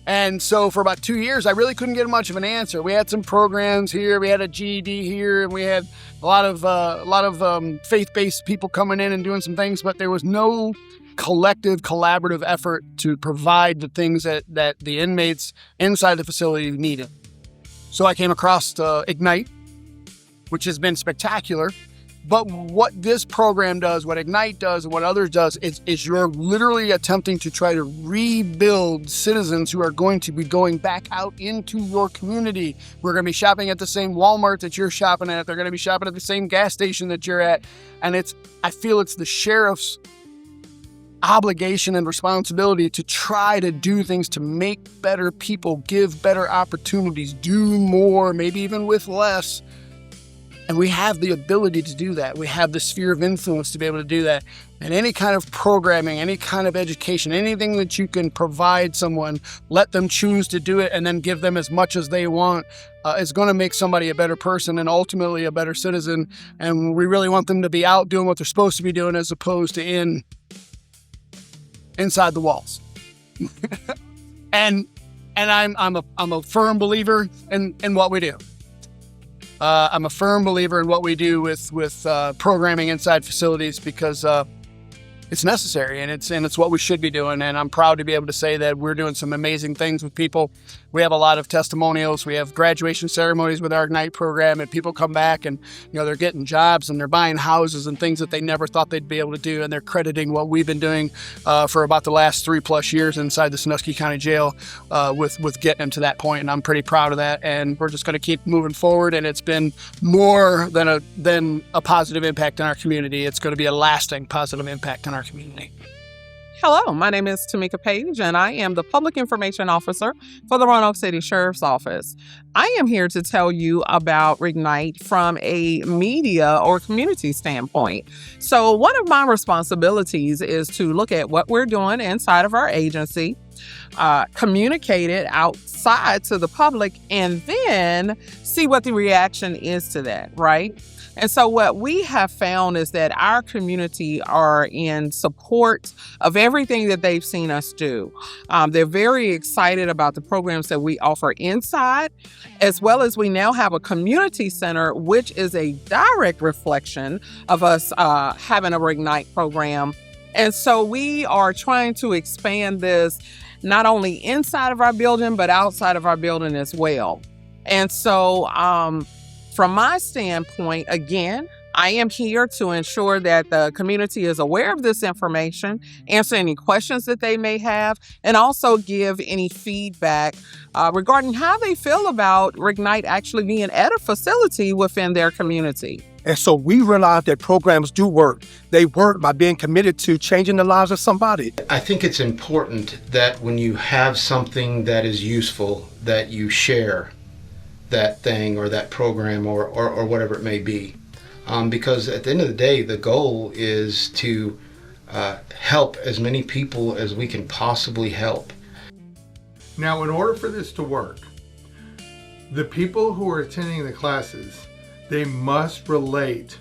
And so for about 2 years, I really couldn't get much of an answer. We had some programs here, we had a GED here, and we had a lot of faith-based people coming in and doing some things, but there was no collective, collaborative effort to provide the things that the inmates inside the facility needed. So I came across Ignite, which has been spectacular. But what this program does, what Ignite does, and what others does, is you're literally attempting to try to rebuild citizens who are going to be going back out into your community. We're going to be shopping at the same Walmart that you're shopping at. They're going to be shopping at the same gas station that you're at. And I feel it's the sheriff's obligation and responsibility to try to do things to make better people, give better opportunities, do more, maybe even with less, And we have the ability to do that. We have the sphere of influence to be able to do that. And any kind of programming, any kind of education, anything that you can provide someone, let them choose to do it and then give them as much as they want, is going to make somebody a better person and ultimately a better citizen. And we really want them to be out doing what they're supposed to be doing as opposed to inside the walls. and I'm a firm believer in what we do. I'm a firm believer in what we do with programming inside facilities because it's necessary and it's what we should be doing. And I'm proud to be able to say that we're doing some amazing things with people. We have a lot of testimonials. We have graduation ceremonies with our Ignite program, and people come back and they're getting jobs and they're buying houses and things that they never thought they'd be able to do. And they're crediting what we've been doing for about the last 3+ years inside the Sandusky County Jail with getting them to that point. And I'm pretty proud of that. And we're just going to keep moving forward. And it's been more than a positive impact on our community. It's going to be a lasting positive impact on our community. Hello, my name is Tamika Page, and I am the Public Information Officer for the Roanoke City Sheriff's Office. I am here to tell you about Ignite from a media or community standpoint. So one of my responsibilities is to look at what we're doing inside of our agency, communicate it outside to the public, and then see what the reaction is to that, right? And so what we have found is that our community are in support of everything that they've seen us do. They're very excited about the programs that we offer inside, as well as we now have a community center, which is a direct reflection of us having a Ignite program. And so we are trying to expand this not only inside of our building, but outside of our building as well. And so, from my standpoint, again, I am here to ensure that the community is aware of this information, answer any questions that they may have, and also give any feedback regarding how they feel about Ignite actually being at a facility within their community. And so we realize that programs do work. They work by being committed to changing the lives of somebody. I think it's important that when you have something that is useful, that you share that thing or that program or whatever it may be. Because at the end of the day, the goal is to help as many people as we can possibly help. Now, in order for this to work, the people who are attending the classes, they must relate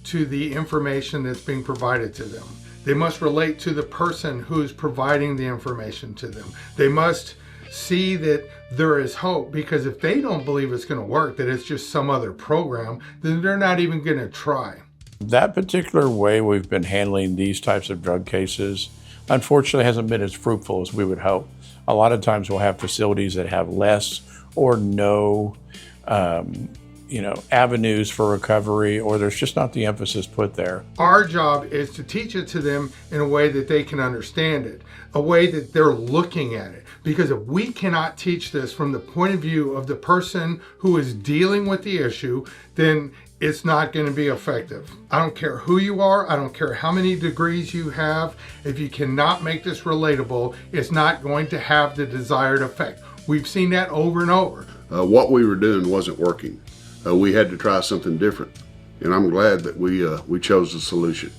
to the information that's being provided to them. They must relate to the person who is providing the information to them. They must see that there is hope, because if they don't believe it's going to work, that it's just some other program, then they're not even going to try. That particular way we've been handling these types of drug cases, unfortunately, hasn't been as fruitful as we would hope. A lot of times we'll have facilities that have less or no avenues for recovery, or there's just not the emphasis put there. Our job is to teach it to them in a way that they can understand it, a way that they're looking at it. Because if we cannot teach this from the point of view of the person who is dealing with the issue, then it's not going to be effective. I don't care who you are. I don't care how many degrees you have. If you cannot make this relatable, it's not going to have the desired effect. We've seen that over and over. What we were doing wasn't working. We had to try something different. And I'm glad that we chose the solution.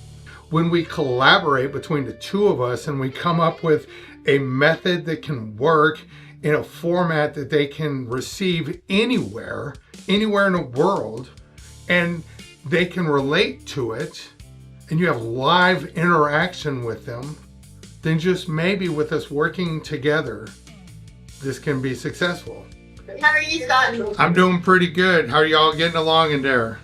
When we collaborate between the two of us and we come up with a method that can work in a format that they can receive anywhere in the world, and they can relate to it, and you have live interaction with them, then just maybe with us working together, this can be successful. How are you, Scott? I'm doing pretty good. How are y'all getting along in there?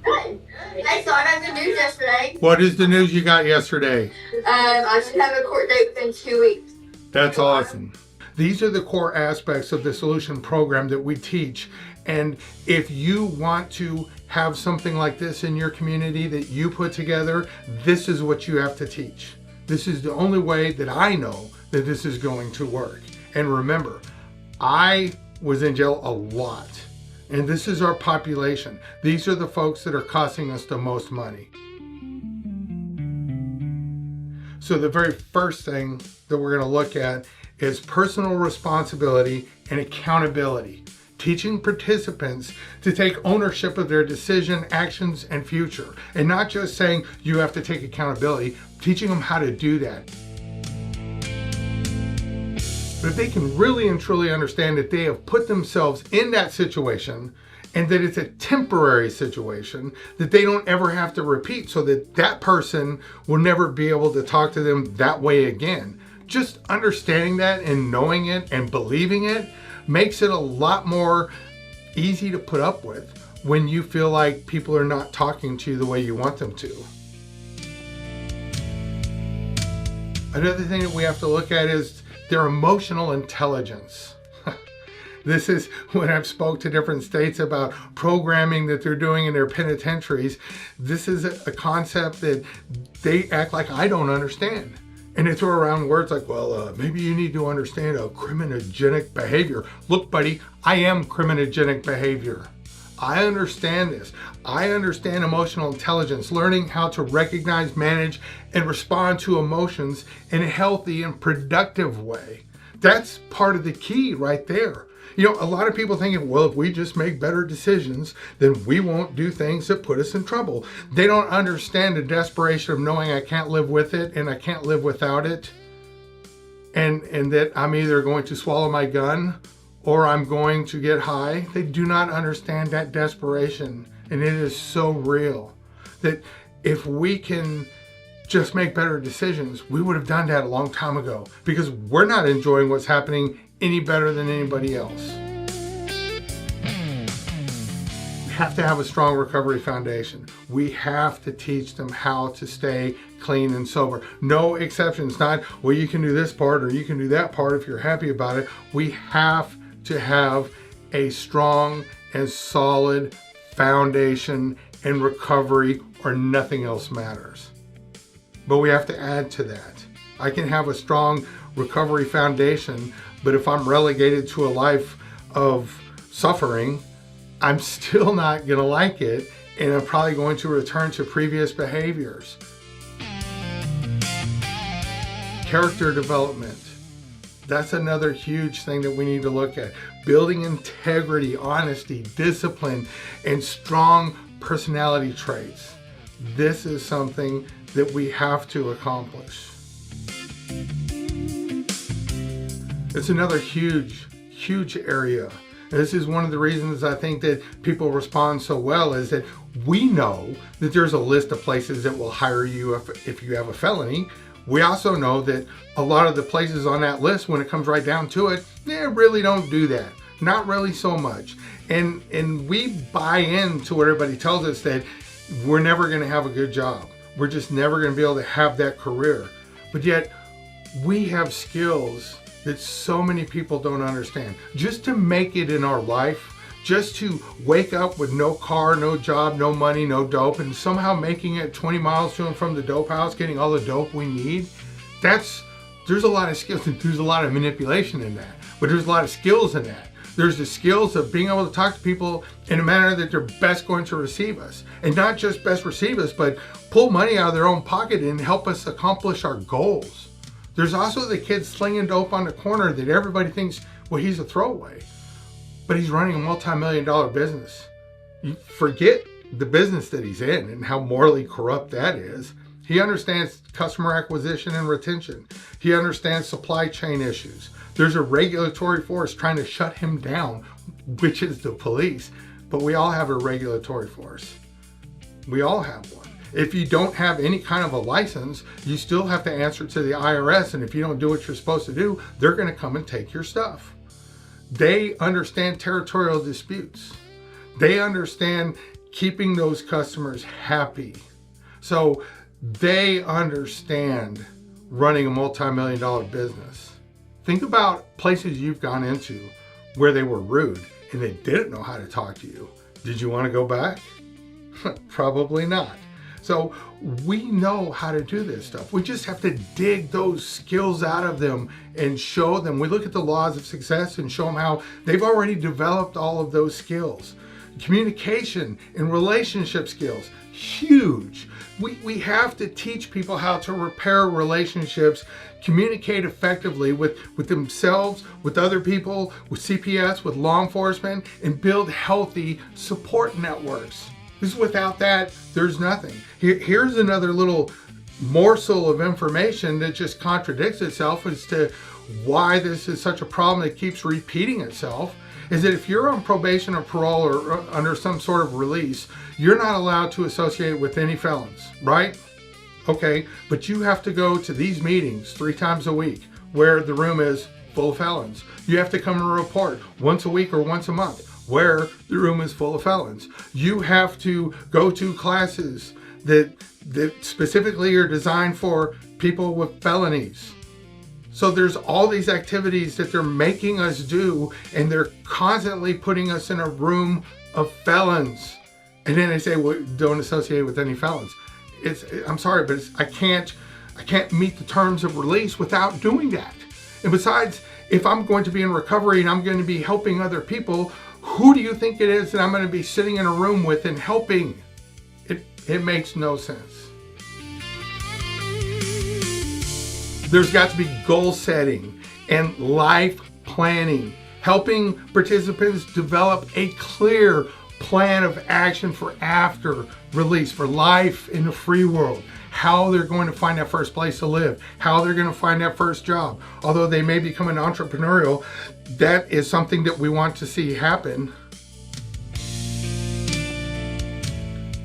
Good. I saw it on the news yesterday. What is the news you got yesterday? I should have a court date within 2 weeks. That's awesome. These are the core aspects of the solution program that we teach. And if you want to have something like this in your community that you put together, this is what you have to teach. This is the only way that I know that this is going to work. And remember, I was in jail a lot. And this is our population. These are the folks that are costing us the most money. So the very first thing that we're going to look at is personal responsibility and accountability. teaching participants to take ownership of their decision, actions, and future. And not just saying you have to take accountability, teaching them how to do that. But if they can really and truly understand that they have put themselves in that situation and that it's a temporary situation that they don't ever have to repeat, so that that person will never be able to talk to them that way again. Just understanding that and knowing it and believing it makes it a lot more easy to put up with when you feel like people are not talking to you the way you want them to. Another thing that we have to look at is their emotional intelligence. This is when I've spoke to different states about programming that they're doing in their penitentiaries. This is a concept that they act like I don't understand. And they throw around words like, well, maybe you need to understand criminogenic behavior. Look, buddy, I am criminogenic behavior. I understand this. I understand emotional intelligence, learning how to recognize, manage, and respond to emotions in a healthy and productive way. That's part of the key right there. You know, a lot of people thinking, well, if we just make better decisions, then we won't do things that put us in trouble. They don't understand the desperation of knowing I can't live with it and I can't live without it. And that I'm either going to swallow my gun or I'm going to get high. They do not understand that desperation. And it is so real that if we can just make better decisions, we would have done that a long time ago, because we're not enjoying what's happening any better than anybody else. We have to have a strong recovery foundation. We have to teach them how to stay clean and sober. No exceptions, not, well, you can do this part or you can do that part if you're happy about it. We have to have a strong and solid foundation in recovery, or nothing else matters. But we have to add to that. I can have a strong recovery foundation, but if I'm relegated to a life of suffering, I'm still not going to like it, and I'm probably going to return to previous behaviors. Character development. That's another huge thing that we need to look at. Building integrity, honesty, discipline, and strong personality traits. This is something that we have to accomplish. It's another huge area. And this is one of the reasons I think that people respond so well, is that we know that there's a list of places that will hire you if you have a felony. We also know that a lot of the places on that list, when it comes right down to it, they really don't do that. Not really so much. And we buy into what everybody tells us, that we're never going to have a good job. We're just never going to be able to have that career. But yet, we have skills that so many people don't understand. Just to make it in our life, just to wake up with no car, no job, no money, no dope, and somehow making it 20 miles to and from the dope house, getting all the dope we need, there's a lot of skills, and there's a lot of manipulation in that. But there's a lot of skills in that. There's the skills of being able to talk to people in a manner that they're best going to receive us. And not just best receive us, but pull money out of their own pocket and help us accomplish our goals. There's also the kid slinging dope on the corner that everybody thinks, well, he's a throwaway. But he's running a multi-million-dollar business. You forget the business that he's in and how morally corrupt that is. He understands customer acquisition and retention. He understands supply chain issues. There's a regulatory force trying to shut him down, which is the police. But we all have a regulatory force. We all have one. If you don't have any kind of a license, you still have to answer to the IRS. And if you don't do what you're supposed to do, they're going to come and take your stuff. They understand territorial disputes. They understand keeping those customers happy. So they understand running a multi-million-dollar business. Think about places you've gone into where they were rude and they didn't know how to talk to you. Did you want to go back? Probably not. So we know how to do this stuff. We just have to dig those skills out of them and show them. We look at the laws of success and show them how they've already developed all of those skills. Communication and relationship skills, huge. We have to teach people how to repair relationships, communicate effectively with themselves, with other people, with CPS, with law enforcement, and build healthy support networks. Because without that, there's nothing. Here's another little morsel of information that just contradicts itself as to why this is such a problem that keeps repeating itself. Is that if you're on probation or parole or under some sort of release, you're not allowed to associate with any felons, right? Okay, but you have to go to these meetings 3 times a week where the room is full of felons. You have to come and report once a week or once a month where the room is full of felons. You have to go to classes that specifically are designed for people with felonies. So there's all these activities that they're making us do, and they're constantly putting us in a room of felons. And then they say, well, don't associate with any felons. I'm sorry, but I can't meet the terms of release without doing that. And besides, if I'm going to be in recovery and I'm going to be helping other people, who do you think it is that I'm going to be sitting in a room with and helping? It makes no sense. There's got to be goal setting and life planning, helping participants develop a clear plan of action for after release, for life in the free world, how they're going to find that first place to live, how they're going to find that first job. Although they may become an entrepreneurial, that is something that we want to see happen.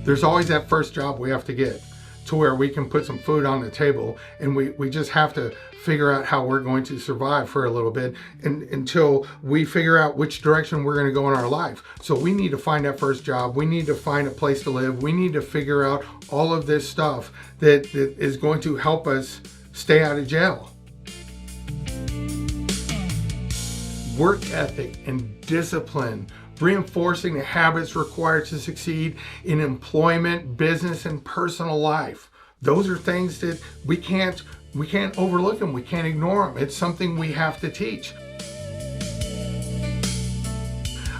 There's always that first job we have to get to where we can put some food on the table, and we just have to figure out how we're going to survive for a little bit until we figure out which direction we're going to go in our life. So we need to find that first job. We need to find a place to live. We need to figure out all of this stuff that is going to help us stay out of jail. Work ethic and discipline, reinforcing the habits required to succeed in employment, business, and personal life. Those are things that we can't overlook them. We can't ignore them. It's something we have to teach.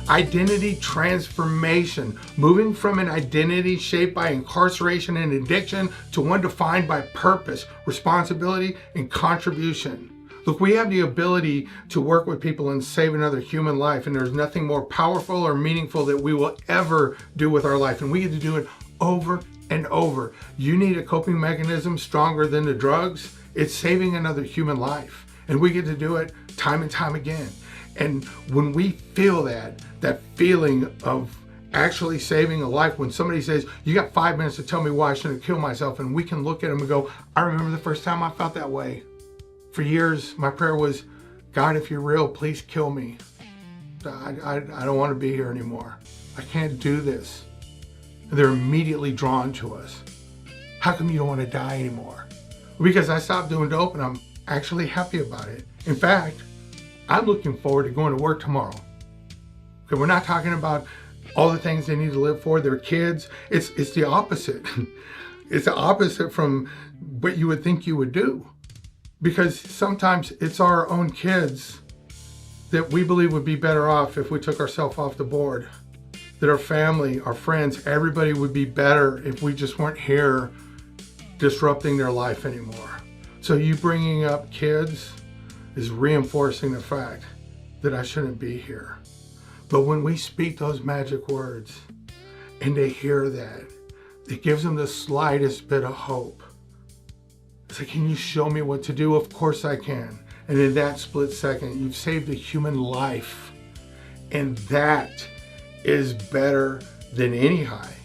Identity transformation, moving from an identity shaped by incarceration and addiction to one defined by purpose, responsibility, and contribution. Look, we have the ability to work with people and save another human life, and there's nothing more powerful or meaningful that we will ever do with our life, and we get to do it over and over. You need a coping mechanism stronger than the drugs. It's saving another human life, and we get to do it time and time again. And when we feel that feeling of actually saving a life, when somebody says, you got 5 minutes to tell me why I shouldn't kill myself, and we can look at them and go, I remember the first time I felt that way. For years, my prayer was, God, if you're real, please kill me. I don't want to be here anymore. I can't do this. And they're immediately drawn to us. How come you don't want to die anymore? Because I stopped doing dope and I'm actually happy about it. In fact, I'm looking forward to going to work tomorrow. Because we're not talking about all the things they need to live for, their kids. It's the opposite. It's the opposite from what you would think you would do. Because sometimes it's our own kids that we believe would be better off if we took ourselves off the board. That our family, our friends, everybody would be better if we just weren't here disrupting their life anymore. So you bringing up kids is reinforcing the fact that I shouldn't be here. But when we speak those magic words and they hear that, it gives them the slightest bit of hope. It's like, can you show me what to do? Of course I can. And in that split second, you've saved a human life. And that is better than any high.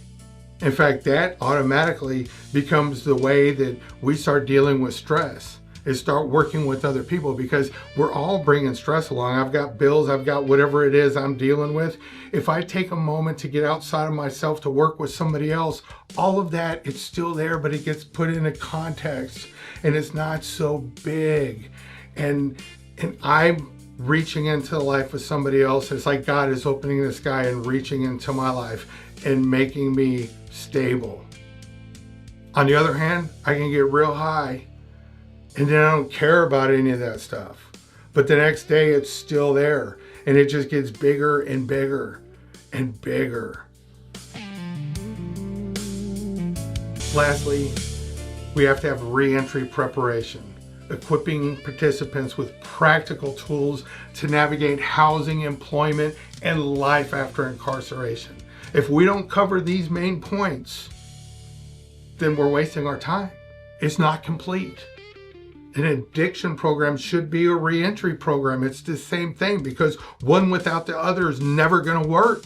In fact, that automatically becomes the way that we start dealing with stress, is start working with other people, because we're all bringing stress along. I've got bills, I've got whatever it is I'm dealing with. If I take a moment to get outside of myself to work with somebody else, all of that, it's still there, but it gets put into context and it's not so big. And I'm reaching into the life of somebody else. It's like God is opening the sky and reaching into my life and making me stable. On the other hand, I can get real high and then I don't care about any of that stuff. But the next day it's still there and it just gets bigger and bigger. and bigger. Lastly, we have to have reentry preparation, equipping participants with practical tools to navigate housing, employment, and life after incarceration. If we don't cover these main points, then we're wasting our time. It's not complete. An addiction program should be a reentry program. It's the same thing, because one without the other is never going to work.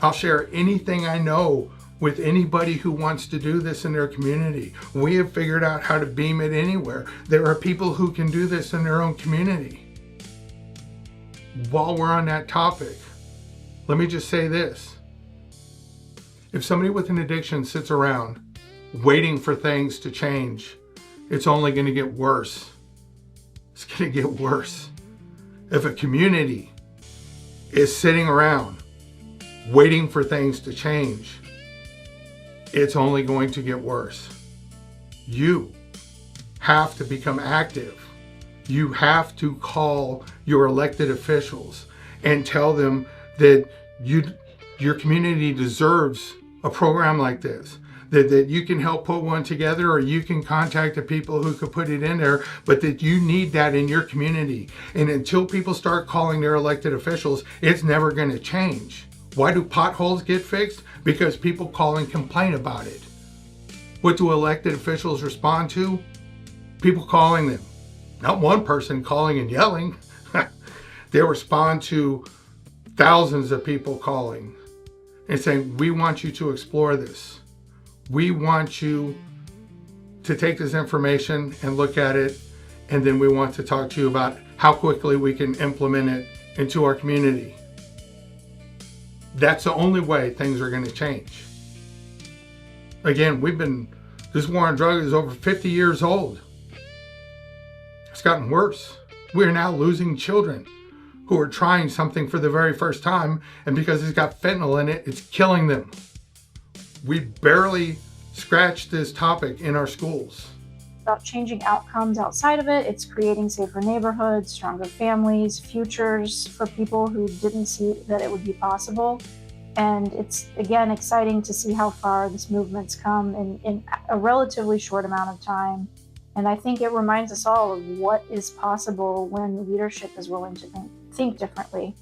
I'll share anything I know with anybody who wants to do this in their community. We have figured out how to beam it anywhere. There are people who can do this in their own community. While we're on that topic, let me just say this. If somebody with an addiction sits around waiting for things to change, it's only going to get worse. It's going to get worse. If a community is sitting around waiting for things to change, it's only going to get worse. You have to become active. You have to call your elected officials and tell them that your community deserves a program like this, that you can help put one together, or you can contact the people who could put it in there, but that you need that in your community. And until people start calling their elected officials, it's never going to change. Why do potholes get fixed? Because people call and complain about it. What do elected officials respond to? People calling them. Not one person calling and yelling. They respond to thousands of people calling and saying, we want you to explore this. We want you to take this information and look at it, and then we want to talk to you about how quickly we can implement it into our community. That's the only way things are going to change. Again, this war on drugs is over 50 years old. It's gotten worse. We're now losing children who are trying something for the very first time, and because it's got fentanyl in it, it's killing them. We barely scratched this topic in our schools. About changing outcomes outside of it. It's creating safer neighborhoods, stronger families, futures for people who didn't see that it would be possible. And it's, again, exciting to see how far this movement's come in a relatively short amount of time. And I think it reminds us all of what is possible when leadership is willing to think differently.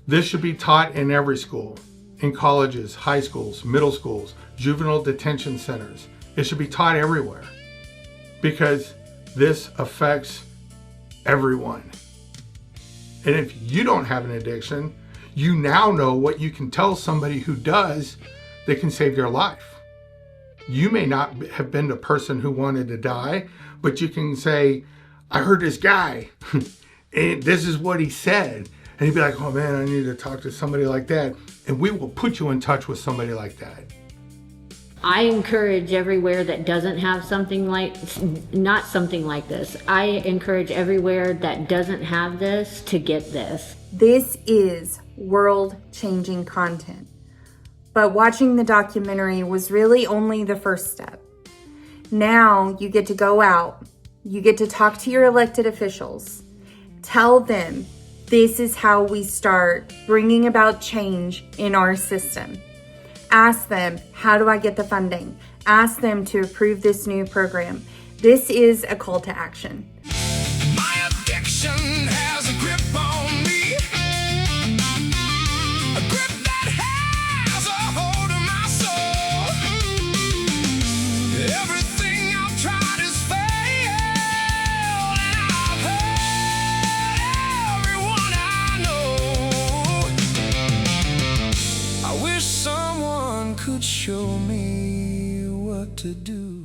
This should be taught in every school, in colleges, high schools, middle schools, juvenile detention centers. It should be taught everywhere, because this affects everyone. And if you don't have an addiction, you now know what you can tell somebody who does that can save their life. You may not have been the person who wanted to die, but you can say, I heard this guy, and this is what he said. And he'd be like, oh man, I need to talk to somebody like that. And we will put you in touch with somebody like that. I encourage everywhere that doesn't have not something like this. I encourage everywhere that doesn't have this to get this. This is world-changing content. But watching the documentary was really only the first step. Now you get to go out, you get to talk to your elected officials, tell them this is how we start bringing about change in our system. Ask them, how do I get the funding? Ask them to approve this new program. This is a call to action. My addiction has a grip on me, a grip that has a hold of my soul. Everything I've tried has failed, and I've hurt everyone I know. I wish someone could show me what to do.